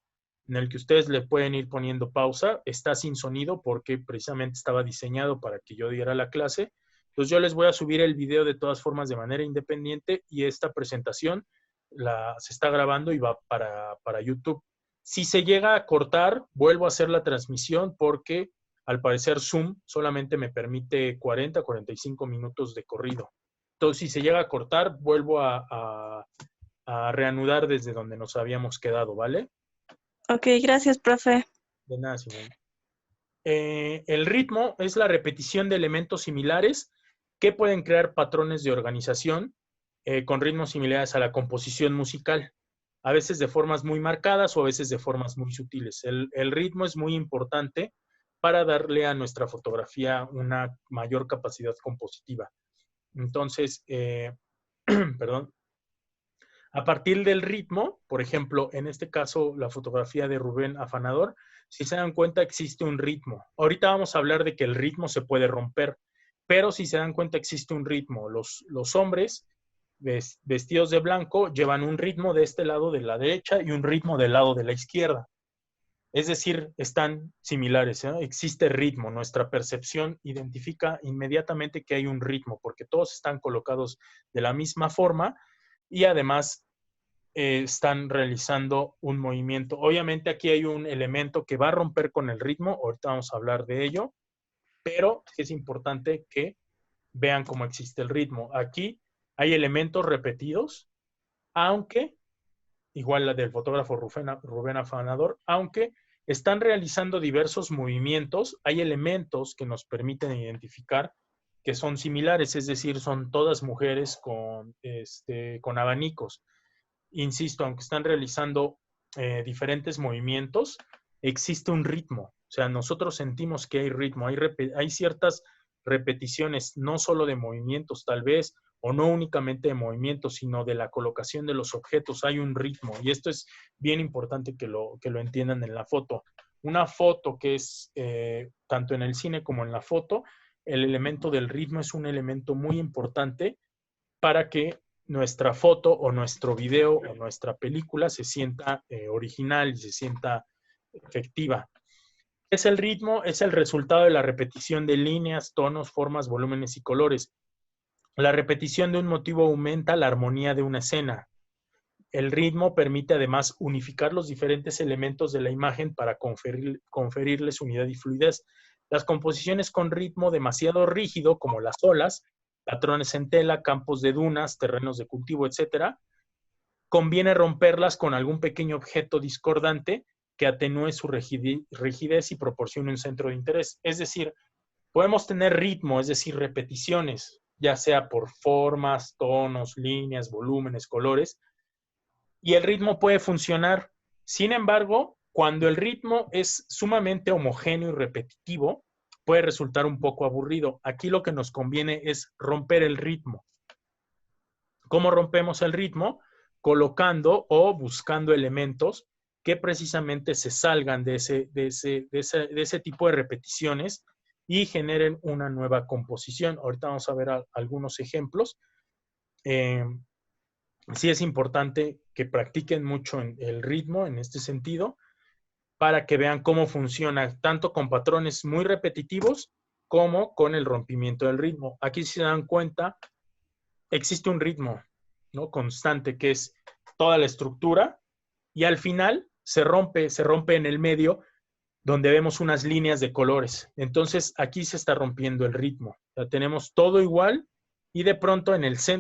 en el que ustedes le pueden ir poniendo pausa. Está sin sonido porque precisamente estaba diseñado para que yo diera la clase. Entonces yo les voy a subir el video de todas formas de manera independiente, y esta presentación se está grabando y va para YouTube. Si se llega a cortar, vuelvo a hacer la transmisión porque al parecer Zoom solamente me permite 45 minutos de corrido. Entonces, si se llega a cortar, vuelvo a reanudar desde donde nos habíamos quedado, ¿vale? Ok, gracias, profe. De nada, Simón. El ritmo es la repetición de elementos similares que pueden crear patrones de organización con ritmos similares a la composición musical, a veces de formas muy marcadas o a veces de formas muy sutiles. El ritmo es muy importante para darle a nuestra fotografía una mayor capacidad compositiva. Entonces, perdón, a partir del ritmo, por ejemplo, en este caso, la fotografía de Rubén Afanador, si se dan cuenta, existe un ritmo. Ahorita vamos a hablar de que el ritmo se puede romper, pero si se dan cuenta, existe un ritmo. Los hombres vestidos de blanco llevan un ritmo de este lado de la derecha y un ritmo del lado de la izquierda. Es decir, están similares, ¿eh? Existe ritmo. Nuestra percepción identifica inmediatamente que hay un ritmo, porque todos están colocados de la misma forma y además están realizando un movimiento. Obviamente aquí hay un elemento que va a romper con el ritmo, ahorita vamos a hablar de ello, pero es importante que vean cómo existe el ritmo. Aquí hay elementos repetidos, aunque, igual la del fotógrafo Rubén Afanador, aunque están realizando diversos movimientos, hay elementos que nos permiten identificar que son similares, es decir, son todas mujeres con abanicos. Insisto, aunque están realizando diferentes movimientos, existe un ritmo. O sea, nosotros sentimos que hay ritmo, hay ciertas repeticiones, no solo de movimientos tal vez, o no únicamente de movimientos, sino de la colocación de los objetos. Hay un ritmo y esto es bien importante que lo entiendan en la foto. Una foto que es, tanto en el cine como en la foto, el elemento del ritmo es un elemento muy importante para que nuestra foto o nuestro video o nuestra película se sienta original y se sienta efectiva. Es el ritmo, es el resultado de la repetición de líneas, tonos, formas, volúmenes y colores. La repetición de un motivo aumenta la armonía de una escena. El ritmo permite además unificar los diferentes elementos de la imagen para conferirles unidad y fluidez. Las composiciones con ritmo demasiado rígido, como las olas, patrones en tela, campos de dunas, terrenos de cultivo, etcétera, conviene romperlas con algún pequeño objeto discordante que atenúe su rigidez y proporcione un centro de interés. Es decir, podemos tener ritmo, es decir, repeticiones, ya sea por formas, tonos, líneas, volúmenes, colores, y el ritmo puede funcionar. Sin embargo, cuando el ritmo es sumamente homogéneo y repetitivo, puede resultar un poco aburrido. Aquí lo que nos conviene es romper el ritmo. ¿Cómo rompemos el ritmo? Colocando o buscando elementos que precisamente se salgan de ese tipo de repeticiones y generen una nueva composición. Ahorita vamos a ver algunos ejemplos. Sí es importante que practiquen mucho el ritmo en este sentido para que vean cómo funciona tanto con patrones muy repetitivos como con el rompimiento del ritmo. Aquí si se dan cuenta, existe un ritmo, ¿no?, constante, que es toda la estructura, y al final se rompe en el medio donde vemos unas líneas de colores. Entonces aquí se está rompiendo el ritmo. O sea, tenemos todo igual y de pronto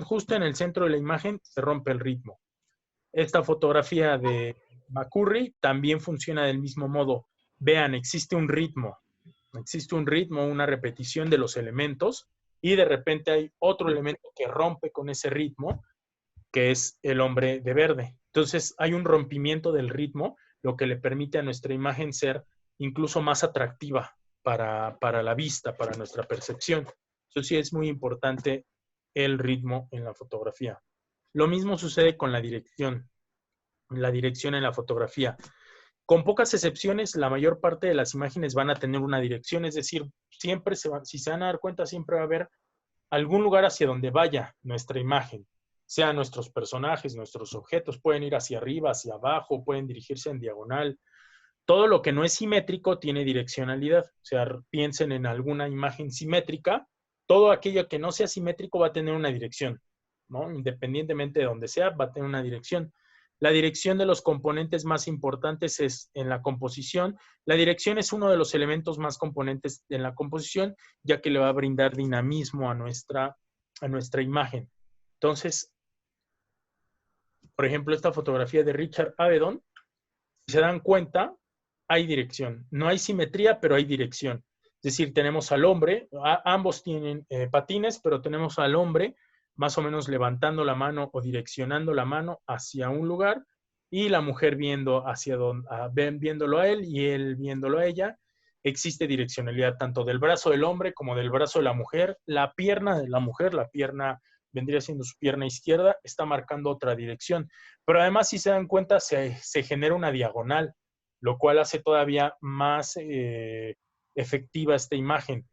justo en el centro de la imagen se rompe el ritmo. Esta fotografía de McCurry también funciona del mismo modo. Vean, existe un ritmo, una repetición de los elementos y de repente hay otro elemento que rompe con ese ritmo, que es el hombre de verde. Entonces hay un rompimiento del ritmo, lo que le permite a nuestra imagen ser incluso más atractiva para la vista, para nuestra percepción. Eso sí es muy importante, el ritmo en la fotografía. Lo mismo sucede con la dirección en la fotografía. Con pocas excepciones, la mayor parte de las imágenes van a tener una dirección, es decir, siempre si se van a dar cuenta, siempre va a haber algún lugar hacia donde vaya nuestra imagen, sean nuestros personajes, nuestros objetos, pueden ir hacia arriba, hacia abajo, pueden dirigirse en diagonal. Todo lo que no es simétrico tiene direccionalidad. O sea, piensen en alguna imagen simétrica, todo aquello que no sea simétrico va a tener una dirección, ¿no? Independientemente de donde sea, va a tener una dirección. La dirección de los componentes más importantes es en la composición. La dirección es uno de los elementos más componentes en la composición, ya que le va a brindar dinamismo a nuestra imagen. Entonces, por ejemplo, esta fotografía de Richard Avedon, si se dan cuenta, hay dirección. No hay simetría, pero hay dirección. Es decir, tenemos al hombre, ambos tienen patines, pero tenemos al hombre más o menos levantando la mano o direccionando la mano hacia un lugar y la mujer viendo viéndolo a él y él viéndolo a ella. Existe direccionalidad tanto del brazo del hombre como del brazo de la mujer. La pierna de la mujer, la pierna vendría siendo su pierna izquierda, está marcando otra dirección. Pero además, si se dan cuenta, se genera una diagonal, lo cual hace todavía más efectiva esta imagen.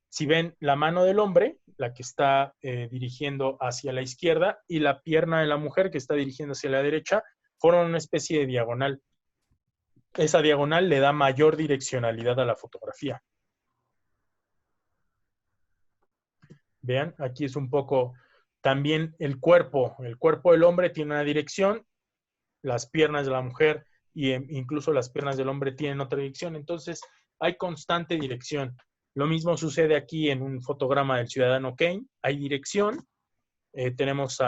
Si ven la mano del hombre, la que está dirigiendo hacia la izquierda, y la pierna de la mujer que está dirigiendo hacia la derecha, forman una especie de diagonal. Esa diagonal le da mayor direccionalidad a la fotografía. Vean, aquí es un poco también el cuerpo. El cuerpo del hombre tiene una dirección, las piernas de la mujer e incluso las piernas del hombre tienen otra dirección. Entonces, hay constante dirección. Lo mismo sucede aquí en un fotograma del Ciudadano Kane. Hay dirección. Tenemos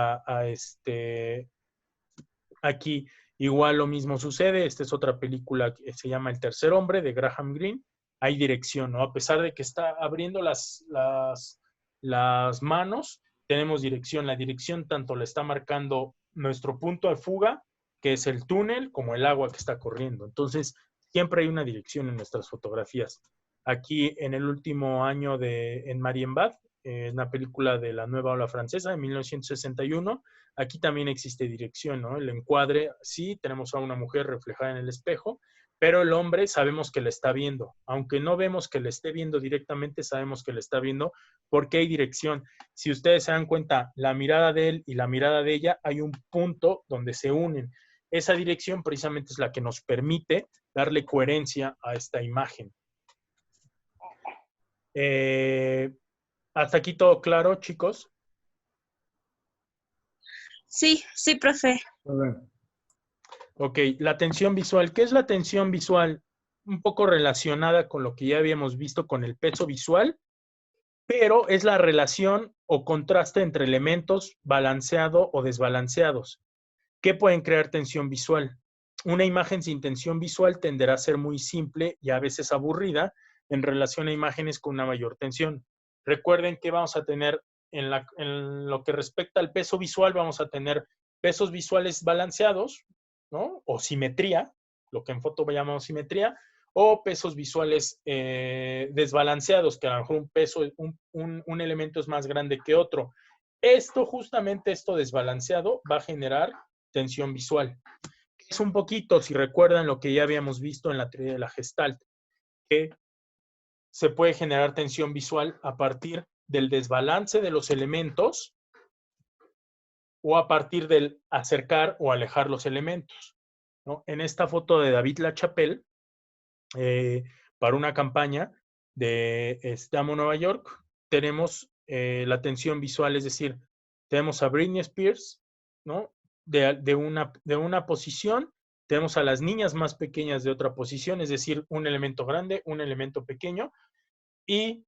aquí igual lo mismo sucede. Esta es otra película que se llama El Tercer Hombre, de Graham Greene. Hay dirección, ¿no? A pesar de que está abriendo las manos, tenemos dirección. La dirección tanto le está marcando nuestro punto de fuga, que es el túnel, como el agua que está corriendo. Entonces, siempre hay una dirección en nuestras fotografías. Aquí, en el último año en Marienbad, una película de la nueva ola francesa de 1961, aquí también existe dirección, ¿no? El encuadre, sí, tenemos a una mujer reflejada en el espejo, pero el hombre sabemos que le está viendo. Aunque no vemos que le esté viendo directamente, sabemos que le está viendo porque hay dirección. Si ustedes se dan cuenta, la mirada de él y la mirada de ella, hay un punto donde se unen. Esa dirección precisamente es la que nos permite darle coherencia a esta imagen. ¿Hasta aquí todo claro, chicos? Sí, sí, profe. Ok, la atención visual. ¿Qué es la atención visual? Un poco relacionada con lo que ya habíamos visto con el peso visual, pero es la relación o contraste entre elementos balanceado o desbalanceados. ¿Qué pueden crear tensión visual? Una imagen sin tensión visual tenderá a ser muy simple y a veces aburrida en relación a imágenes con una mayor tensión. Recuerden que vamos a tener, en lo que respecta al peso visual, vamos a tener pesos visuales balanceados, ¿no? O simetría, lo que en foto llamamos simetría, o pesos visuales desbalanceados, que a lo mejor un elemento es más grande que otro. Justamente esto desbalanceado va a generar tensión visual. Es un poquito, si recuerdan lo que ya habíamos visto en la teoría de la Gestalt, que se puede generar tensión visual a partir del desbalance de los elementos o a partir del acercar o alejar los elementos, ¿no? En esta foto de David LaChapelle, para una campaña de Estamos Nueva York, tenemos la tensión visual, es decir, tenemos a Britney Spears, ¿no? De una posición, tenemos a las niñas más pequeñas de otra posición, es decir, un elemento grande, un elemento pequeño, y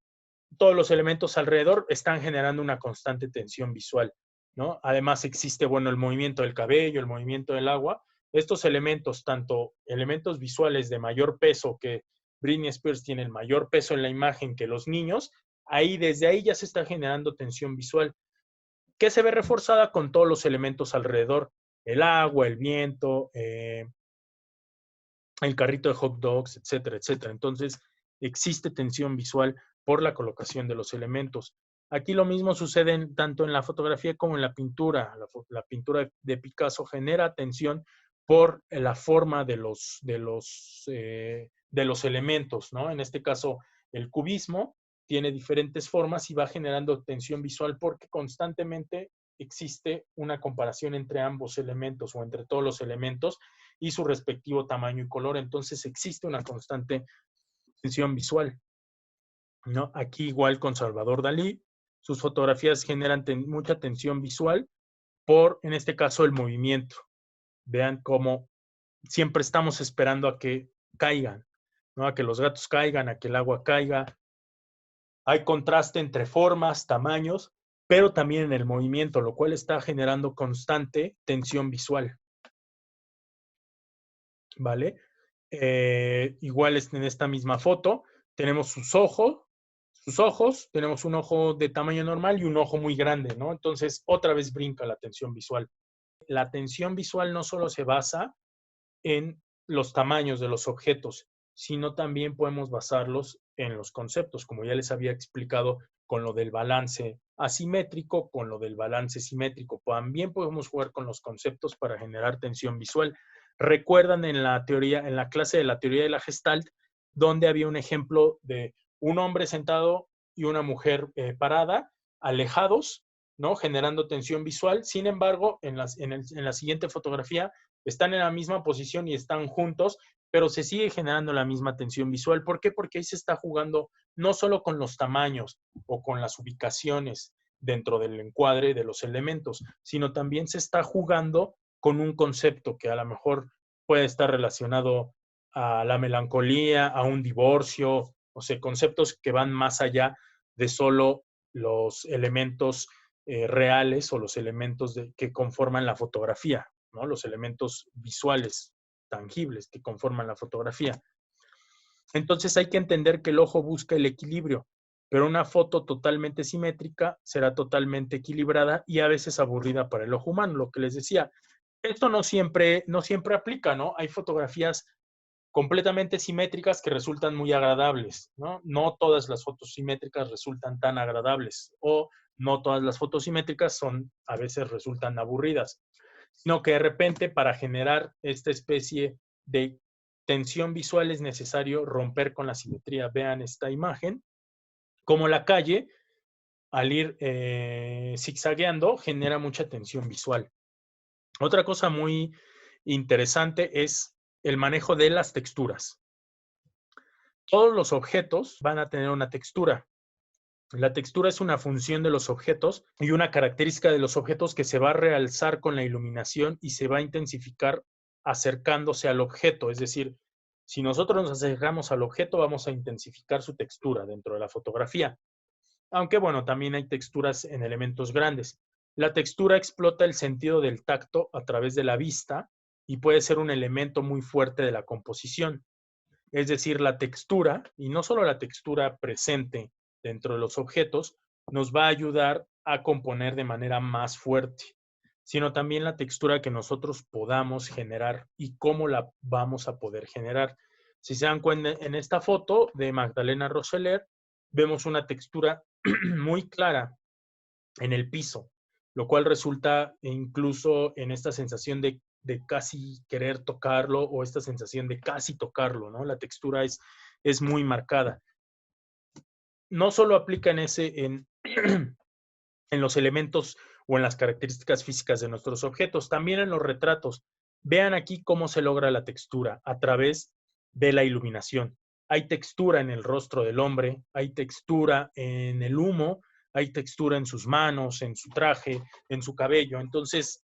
todos los elementos alrededor están generando una constante tensión visual, ¿no? Además existe, bueno, el movimiento del cabello, el movimiento del agua. Estos elementos, tanto elementos visuales de mayor peso, que Britney Spears tiene el mayor peso en la imagen que los niños, desde ahí ya se está generando tensión visual, que se ve reforzada con todos los elementos alrededor, el agua, el viento, el carrito de hot dogs, etcétera, etcétera. Entonces, existe tensión visual por la colocación de los elementos. Aquí lo mismo sucede tanto en la fotografía como en la pintura. La pintura de Picasso genera tensión por la forma de los elementos, ¿no? En este caso, el cubismo tiene diferentes formas y va generando tensión visual porque constantemente existe una comparación entre ambos elementos o entre todos los elementos y su respectivo tamaño y color. Entonces existe una constante tensión visual, ¿no? Aquí igual con Salvador Dalí, sus fotografías generan mucha tensión visual por, en este caso, el movimiento, Vean cómo siempre estamos esperando a que caigan, ¿no? A que los gatos caigan, a que el agua caiga. Hay contraste entre formas, tamaños, pero también en el movimiento, lo cual está generando constante tensión visual, ¿vale? Igual en esta misma foto tenemos sus ojos, tenemos un ojo de tamaño normal y un ojo muy grande, ¿no? Entonces, otra vez brinca la tensión visual. La tensión visual no solo se basa en los tamaños de los objetos, sino también podemos basarlos en los conceptos, como ya les había explicado con lo del balance asimétrico, con lo del balance simétrico. También podemos jugar con los conceptos para generar tensión visual. Recuerdan en la teoría, en la clase de la teoría de la Gestalt, donde había un ejemplo de un hombre sentado y una mujer parada, alejados, ¿no? Generando tensión visual. Sin embargo, en la siguiente fotografía están en la misma posición y están juntos, pero se sigue generando la misma tensión visual. ¿Por qué? Porque ahí se está jugando no solo con los tamaños o con las ubicaciones dentro del encuadre de los elementos, sino también se está jugando con un concepto que a lo mejor puede estar relacionado a la melancolía, a un divorcio, o sea, conceptos que van más allá de solo los elementos reales o los elementos que conforman la fotografía, ¿no? Los elementos visuales, tangibles que conforman la fotografía. Entonces hay que entender que el ojo busca el equilibrio, pero una foto totalmente simétrica será totalmente equilibrada y a veces aburrida para el ojo humano, lo que les decía. Esto no siempre aplica, ¿no? Hay fotografías completamente simétricas que resultan muy agradables, ¿no? No todas las fotos simétricas resultan tan agradables o no todas las fotos simétricas a veces resultan aburridas, sino que de repente para generar esta especie de tensión visual es necesario romper con la simetría. Vean esta imagen, como la calle, al ir zigzagueando, genera mucha tensión visual. Otra cosa muy interesante es el manejo de las texturas. Todos los objetos van a tener una textura. La textura es una función de los objetos y una característica de los objetos que se va a realzar con la iluminación y se va a intensificar acercándose al objeto. Es decir, si nosotros nos acercamos al objeto, vamos a intensificar su textura dentro de la fotografía. Aunque, bueno, también hay texturas en elementos grandes. La textura explota el sentido del tacto a través de la vista y puede ser un elemento muy fuerte de la composición. Es decir, la textura, y no solo la textura presente dentro de los objetos, nos va a ayudar a componer de manera más fuerte, sino también la textura que nosotros podamos generar y cómo la vamos a poder generar. Si se dan cuenta, en esta foto de Magdalena Roseler, vemos una textura muy clara en el piso, lo cual resulta incluso en esta sensación de casi querer tocarlo o esta sensación de casi tocarlo, ¿no? La textura es muy marcada. No solo aplica en los elementos o en las características físicas de nuestros objetos, también en los retratos. Vean aquí cómo se logra la textura a través de la iluminación. Hay textura en el rostro del hombre, hay textura en el humo, hay textura en sus manos, en su traje, en su cabello. Entonces,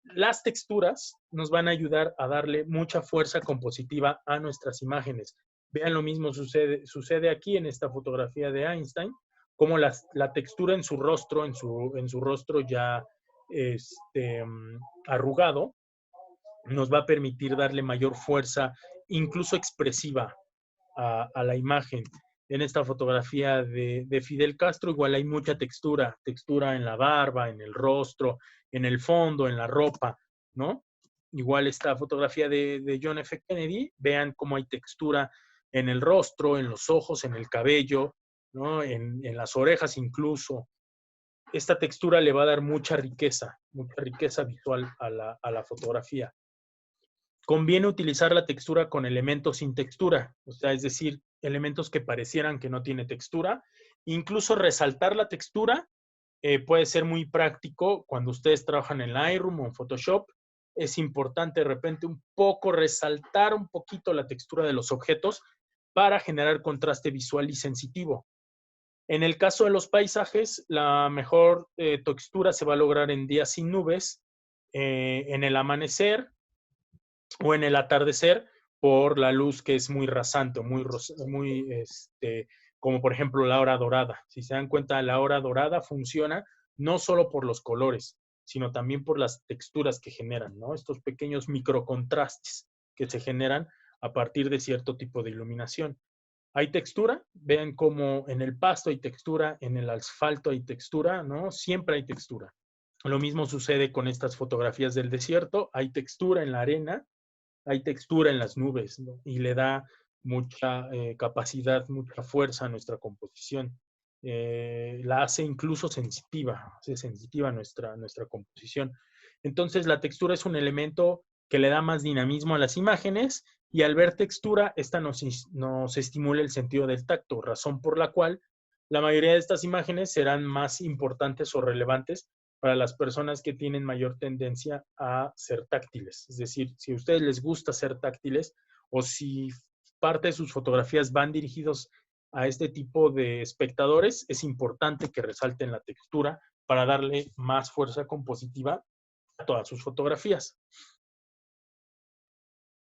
las texturas nos van a ayudar a darle mucha fuerza compositiva a nuestras imágenes. Vean, lo mismo sucede aquí en esta fotografía de Einstein, como la textura en su rostro, en su rostro ya arrugado, nos va a permitir darle mayor fuerza, incluso expresiva, a la imagen. En esta fotografía de Fidel Castro igual hay mucha textura en la barba, en el rostro, en el fondo, en la ropa, ¿no? Igual esta fotografía de John F. Kennedy, vean cómo hay textura en el rostro, en los ojos, en el cabello, ¿no? En las orejas incluso. Esta textura le va a dar mucha riqueza visual a la fotografía. Conviene utilizar la textura con elementos sin textura, o sea, es decir, elementos que parecieran que no tiene textura. Incluso resaltar la textura puede ser muy práctico cuando ustedes trabajan en Lightroom o en Photoshop. Es importante de repente un poco resaltar un poquito la textura de los objetos para generar contraste visual y sensitivo. En el caso de los paisajes, la mejor textura se va a lograr en días sin nubes, en el amanecer, o en el atardecer por la luz que es muy rasante, como por ejemplo la hora dorada. Si se dan cuenta, la hora dorada funciona no solo por los colores, sino también por las texturas que generan, ¿no? Estos pequeños microcontrastes que se generan a partir de cierto tipo de iluminación. Hay textura, vean cómo en el pasto hay textura, en el asfalto hay textura, ¿no? Siempre hay textura. Lo mismo sucede con estas fotografías del desierto, hay textura en la arena, hay textura en las nubes, ¿no? Y le da mucha capacidad, mucha fuerza a nuestra composición. La hace incluso sensitiva, hace sensitiva nuestra composición. Entonces, la textura es un elemento que le da más dinamismo a las imágenes y al ver textura, esta nos estimula el sentido del tacto, razón por la cual la mayoría de estas imágenes serán más importantes o relevantes para las personas que tienen mayor tendencia a ser táctiles. Es decir, si a ustedes les gusta ser táctiles o si parte de sus fotografías van dirigidos a este tipo de espectadores, es importante que resalten la textura para darle más fuerza compositiva a todas sus fotografías.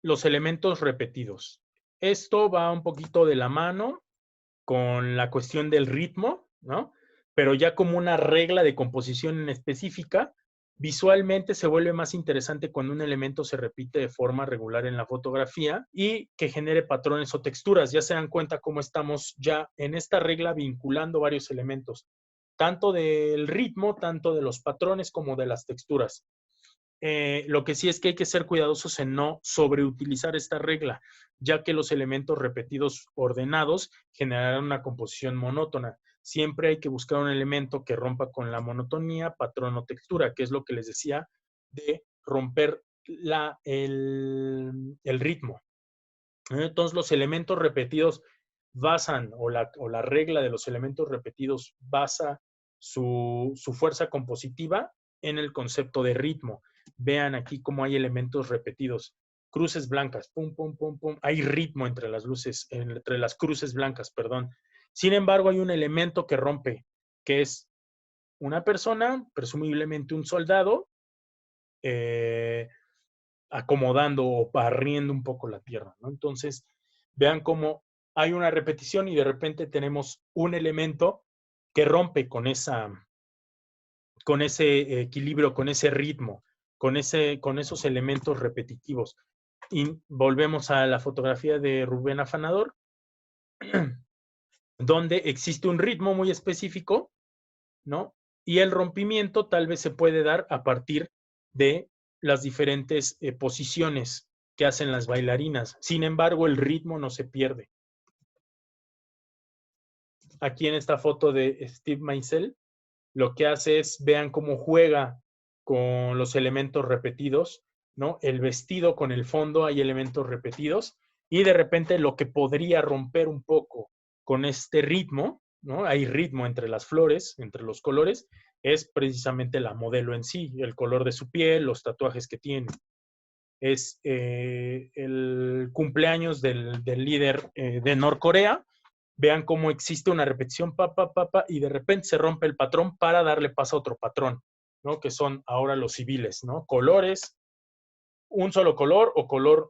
Los elementos repetidos. Esto va un poquito de la mano con la cuestión del ritmo, ¿no? Pero ya como una regla de composición en específica, visualmente se vuelve más interesante cuando un elemento se repite de forma regular en la fotografía y que genere patrones o texturas. Ya se dan cuenta cómo estamos ya en esta regla vinculando varios elementos, tanto del ritmo, tanto de los patrones como de las texturas. Lo que sí es que hay que ser cuidadosos en no sobreutilizar esta regla, ya que los elementos repetidos ordenados generarán una composición monótona. Siempre hay que buscar un elemento que rompa con la monotonía, patrón o textura, que es lo que les decía de romper el ritmo. Entonces, los elementos repetidos basan, o la regla de los elementos repetidos basa su fuerza compositiva en el concepto de ritmo. Vean aquí cómo hay elementos repetidos. Cruces blancas, pum, pum, pum, pum. Hay ritmo entre las luces, entre las cruces blancas, perdón. Sin embargo, hay un elemento que rompe, que es una persona, presumiblemente un soldado, acomodando o barriendo un poco la tierra, ¿no? Entonces, vean cómo hay una repetición y de repente tenemos un elemento que rompe con ese equilibrio, con ese ritmo, con esos elementos repetitivos. Y volvemos a la fotografía de Rubén Afanador, donde existe un ritmo muy específico, ¿no? Y el rompimiento tal vez se puede dar a partir de las diferentes posiciones que hacen las bailarinas. Sin embargo, el ritmo no se pierde. Aquí en esta foto de Steve Meisel, lo que hace es, vean cómo juega con los elementos repetidos, ¿no? El vestido con el fondo, hay elementos repetidos, y de repente lo que podría romper un poco con este ritmo, ¿no? Hay ritmo entre las flores, entre los colores, es precisamente la modelo en sí, el color de su piel, los tatuajes que tiene. Es el cumpleaños del líder de Norcorea. Vean cómo existe una repetición, y de repente se rompe el patrón para darle paso a otro patrón, ¿no? Que son ahora los civiles, ¿no? Colores, un solo color o color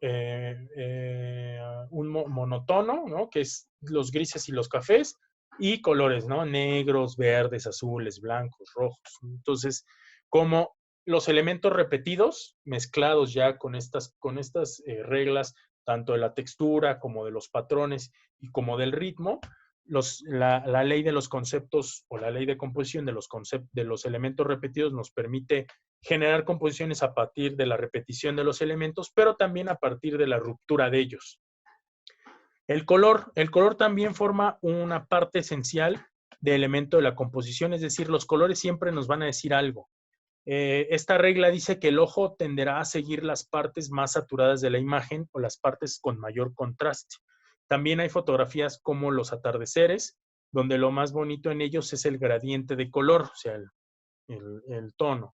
monotono, ¿no? Que es los grises y los cafés, y colores, ¿no? Negros, verdes, azules, blancos, rojos. Entonces, como los elementos repetidos, mezclados ya con estas reglas, tanto de la textura como de los patrones y como del ritmo, la ley de los conceptos o la ley de composición de los elementos repetidos nos permite generar composiciones a partir de la repetición de los elementos, pero también a partir de la ruptura de ellos. El color también forma una parte esencial del elemento de la composición, es decir, los colores siempre nos van a decir algo. Esta regla dice que el ojo tenderá a seguir las partes más saturadas de la imagen o las partes con mayor contraste. También hay fotografías como los atardeceres, donde lo más bonito en ellos es el gradiente de color, o sea, el tono.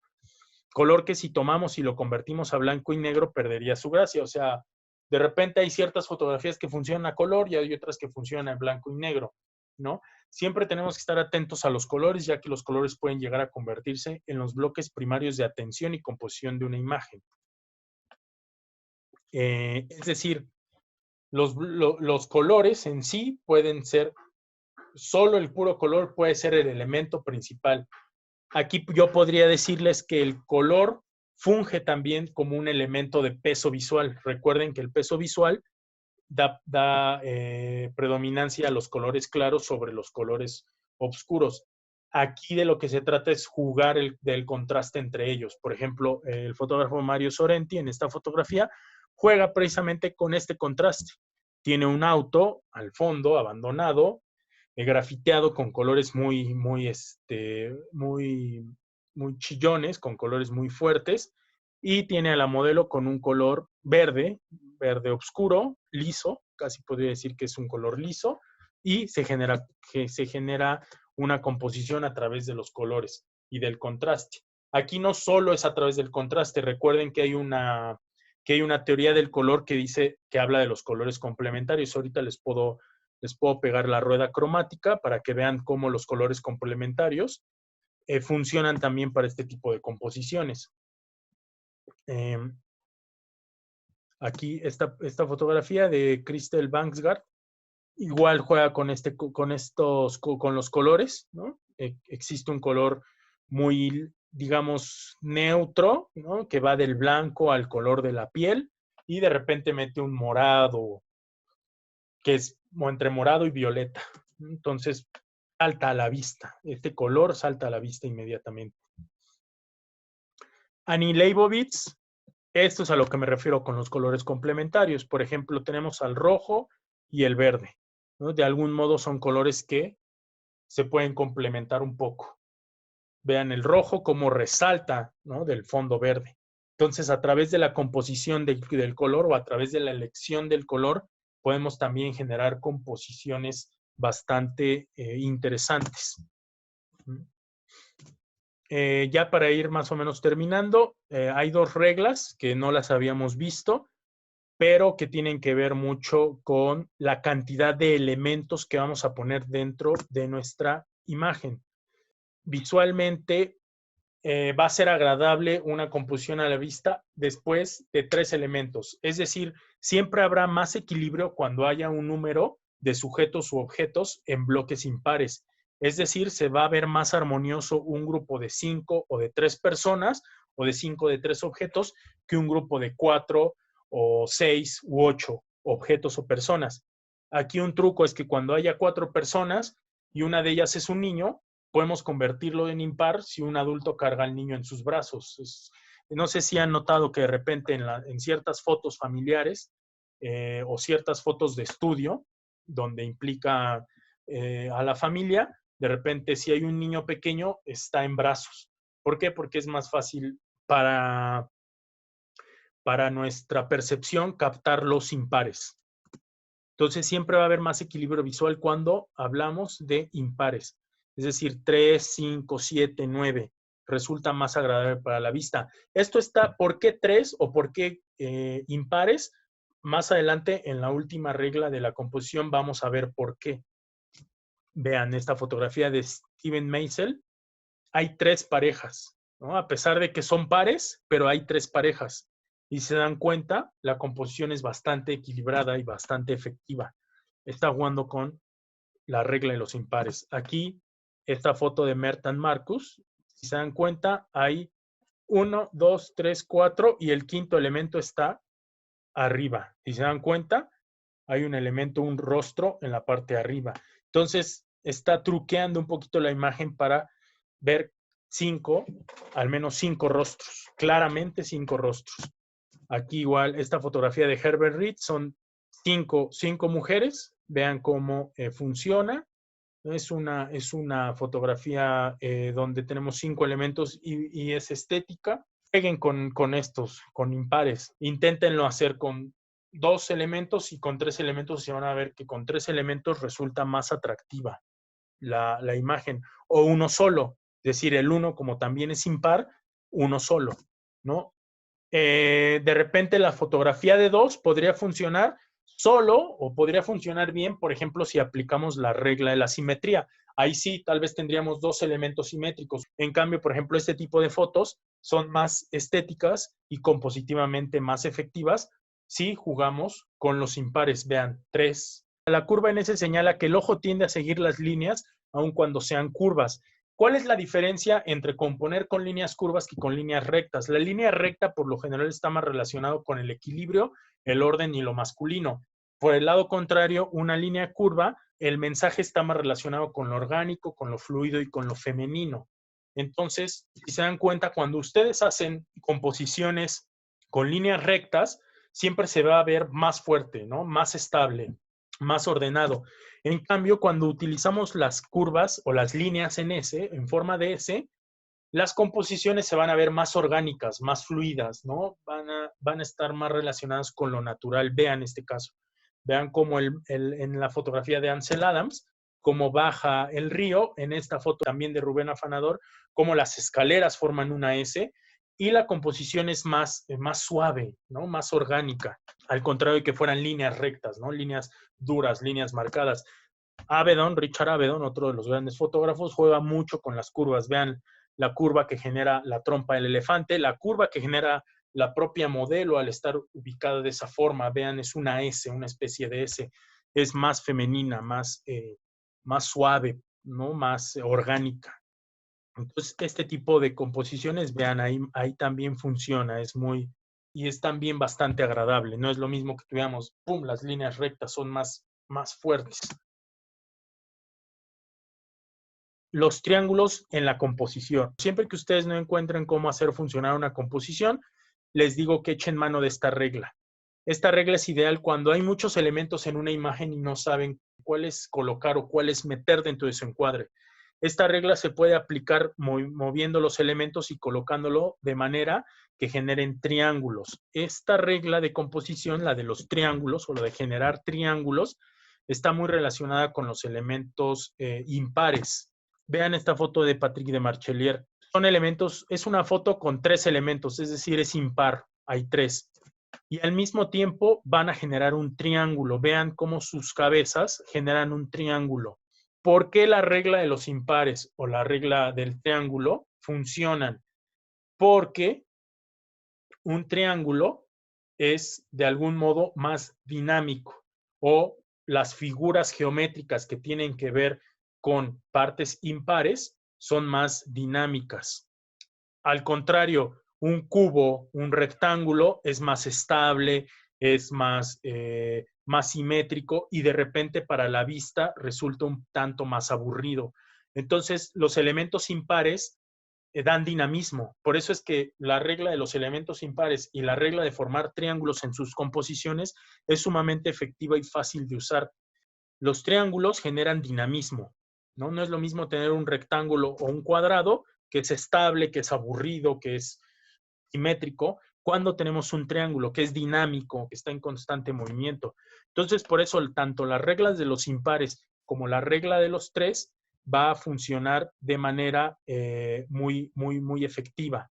Color que si tomamos y lo convertimos a blanco y negro perdería su gracia. O sea, de repente hay ciertas fotografías que funcionan a color y hay otras que funcionan en blanco y negro, ¿no? Siempre tenemos que estar atentos a los colores, ya que los colores pueden llegar a convertirse en los bloques primarios de atención y composición de una imagen. Es decir, los colores en sí pueden ser, solo el puro color puede ser el elemento principal. Aquí yo podría decirles que el color funge también como un elemento de peso visual. Recuerden que el peso visual da predominancia a los colores claros sobre los colores oscuros. Aquí de lo que se trata es jugar del contraste entre ellos. Por ejemplo, el fotógrafo Mario Sorrenti en esta fotografía juega precisamente con este contraste. Tiene un auto al fondo, abandonado, grafiteado con colores muy chillones, con colores muy fuertes, y tiene a la modelo con un color verde oscuro, liso, casi podría decir que es un color liso, y se genera una composición a través de los colores y del contraste. Aquí no solo es a través del contraste, recuerden que hay una teoría del color que habla de los colores complementarios. Ahorita les puedo pegar la rueda cromática para que vean cómo los colores complementarios funcionan también para este tipo de composiciones. Aquí esta fotografía de Christel Bangsgaard igual juega con los colores, ¿no? Existe un color muy, digamos, neutro, ¿no? Que va del blanco al color de la piel, y de repente mete un morado, que es entre morado y violeta. Entonces, salta a la vista. Este color salta a la vista inmediatamente. Annie Leibovitz, esto es a lo que me refiero con los colores complementarios. Por ejemplo, tenemos al rojo y el verde, ¿no? De algún modo son colores que se pueden complementar un poco. Vean el rojo como resalta, ¿no? Del fondo verde. Entonces, a través de la composición del color o a través de la elección del color, podemos también generar composiciones bastante interesantes. Ya para ir más o menos terminando, hay dos reglas que no las habíamos visto, pero que tienen que ver mucho con la cantidad de elementos que vamos a poner dentro de nuestra imagen. Visualmente va a ser agradable una composición a la vista después de 3 elementos. Es decir, siempre habrá más equilibrio cuando haya un número de sujetos u objetos en bloques impares. Es decir, se va a ver más armonioso un grupo de 5 o de 3 personas o de 5 o de 3 objetos que un grupo de 4 o 6 u 8 objetos o personas. Aquí un truco es que cuando haya 4 personas y una de ellas es un niño, podemos convertirlo en impar si un adulto carga al niño en sus brazos. No sé si han notado que de repente en ciertas fotos familiares o ciertas fotos de estudio, donde implica a la familia, de repente si hay un niño pequeño, está en brazos. ¿Por qué? Porque es más fácil para nuestra percepción captar los impares. Entonces siempre va a haber más equilibrio visual cuando hablamos de impares. Es decir, 3, 5, 7, 9 resulta más agradable para la vista. Esto está, ¿por qué 3 o por qué impares? Más adelante, en la última regla de la composición, vamos a ver por qué. Vean esta fotografía de Steven Meisel. Hay 3 parejas, ¿no? A pesar de que son pares, pero hay 3 parejas. Y se dan cuenta, la composición es bastante equilibrada y bastante efectiva. Está jugando con la regla de los impares. Aquí, esta foto de Mertan Marcus, si se dan cuenta, hay 1, 2, 3, 4 y el quinto elemento está arriba. Si se dan cuenta, hay un elemento, un rostro en la parte de arriba. Entonces, está truqueando un poquito la imagen para ver al menos 5 rostros, claramente 5 rostros. Aquí igual, esta fotografía de Herbert Reed son 5 mujeres. Vean cómo funciona. Es una fotografía donde tenemos 5 elementos y es estética. Jueguen con estos, con impares. Inténtenlo hacer con 2 elementos y con 3 elementos, y van a ver que con 3 elementos resulta más atractiva la imagen. O uno solo, es decir, el 1 como también es impar, uno solo, ¿no? De repente la fotografía de 2 podría funcionar solo o podría funcionar bien, por ejemplo, si aplicamos la regla de la simetría. Ahí sí, tal vez tendríamos 2 elementos simétricos. En cambio, por ejemplo, este tipo de fotos son más estéticas y compositivamente más efectivas si jugamos con los impares. Vean, 3. La curva en S señala que el ojo tiende a seguir las líneas aun cuando sean curvas. ¿Cuál es la diferencia entre componer con líneas curvas que con líneas rectas? La línea recta por lo general está más relacionado con el equilibrio, el orden y lo masculino. Por el lado contrario, una línea curva, el mensaje está más relacionado con lo orgánico, con lo fluido y con lo femenino. Entonces, si se dan cuenta, cuando ustedes hacen composiciones con líneas rectas, siempre se va a ver más fuerte, ¿no? Más estable, más ordenado. En cambio, cuando utilizamos las curvas o las líneas en S, en forma de S, las composiciones se van a ver más orgánicas, más fluidas, ¿no? Van a estar más relacionadas con lo natural. Vean este caso. Vean cómo en la fotografía de Ansel Adams, cómo baja el río, en esta foto también de Rubén Afanador, cómo las escaleras forman una S y la composición es más suave, ¿no? Más orgánica, al contrario de que fueran líneas rectas, ¿no? Líneas duras, líneas marcadas. Richard Avedon, otro de los grandes fotógrafos, juega mucho con las curvas. Vean la curva que genera la trompa del elefante, la curva que genera la propia modelo al estar ubicada de esa forma. Vean, es una S, una especie de S. Es más femenina, más suave, ¿no? Más orgánica. Entonces, este tipo de composiciones, vean, ahí también funciona, y es también bastante agradable. No es lo mismo que tuviéramos, pum, las líneas rectas son más fuertes. Los triángulos en la composición. Siempre que ustedes no encuentren cómo hacer funcionar una composición, les digo que echen mano de esta regla. Esta regla es ideal cuando hay muchos elementos en una imagen y no saben cuáles colocar o cuáles meter dentro de su encuadre. Esta regla se puede aplicar moviendo los elementos y colocándolo de manera que generen triángulos. Esta regla de composición, la de los triángulos o la de generar triángulos, está muy relacionada con los elementos impares. Vean esta foto de Patrick de Marchelier. Son elementos, es una foto con 3 elementos, es decir, es impar, hay 3. Y al mismo tiempo van a generar un triángulo. Vean cómo sus cabezas generan un triángulo. ¿Por qué la regla de los impares o la regla del triángulo funcionan? Porque un triángulo es de algún modo más dinámico, o las figuras geométricas que tienen que ver con partes impares son más dinámicas. Al contrario, un cubo, un rectángulo es más estable, es más simétrico y de repente para la vista resulta un tanto más aburrido. Entonces, los elementos impares dan dinamismo. Por eso es que la regla de los elementos impares y la regla de formar triángulos en sus composiciones es sumamente efectiva y fácil de usar. Los triángulos generan dinamismo, ¿no? No es lo mismo tener un rectángulo o un cuadrado que es estable, que es aburrido, que es simétrico, cuando tenemos un triángulo que es dinámico, que está en constante movimiento. Entonces, por eso, tanto las reglas de los impares como la regla de los 3 va a funcionar de manera muy efectiva.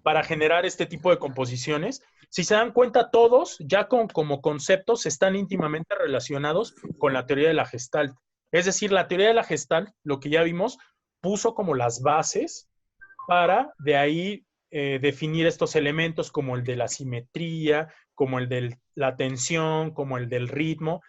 Para generar este tipo de composiciones, si se dan cuenta, todos ya como conceptos están íntimamente relacionados con la teoría de la Gestalt. Es decir, la teoría de la Gestalt, lo que ya vimos, puso como las bases para de ahí definir estos elementos como el de la simetría, como el de la tensión, como el del ritmo,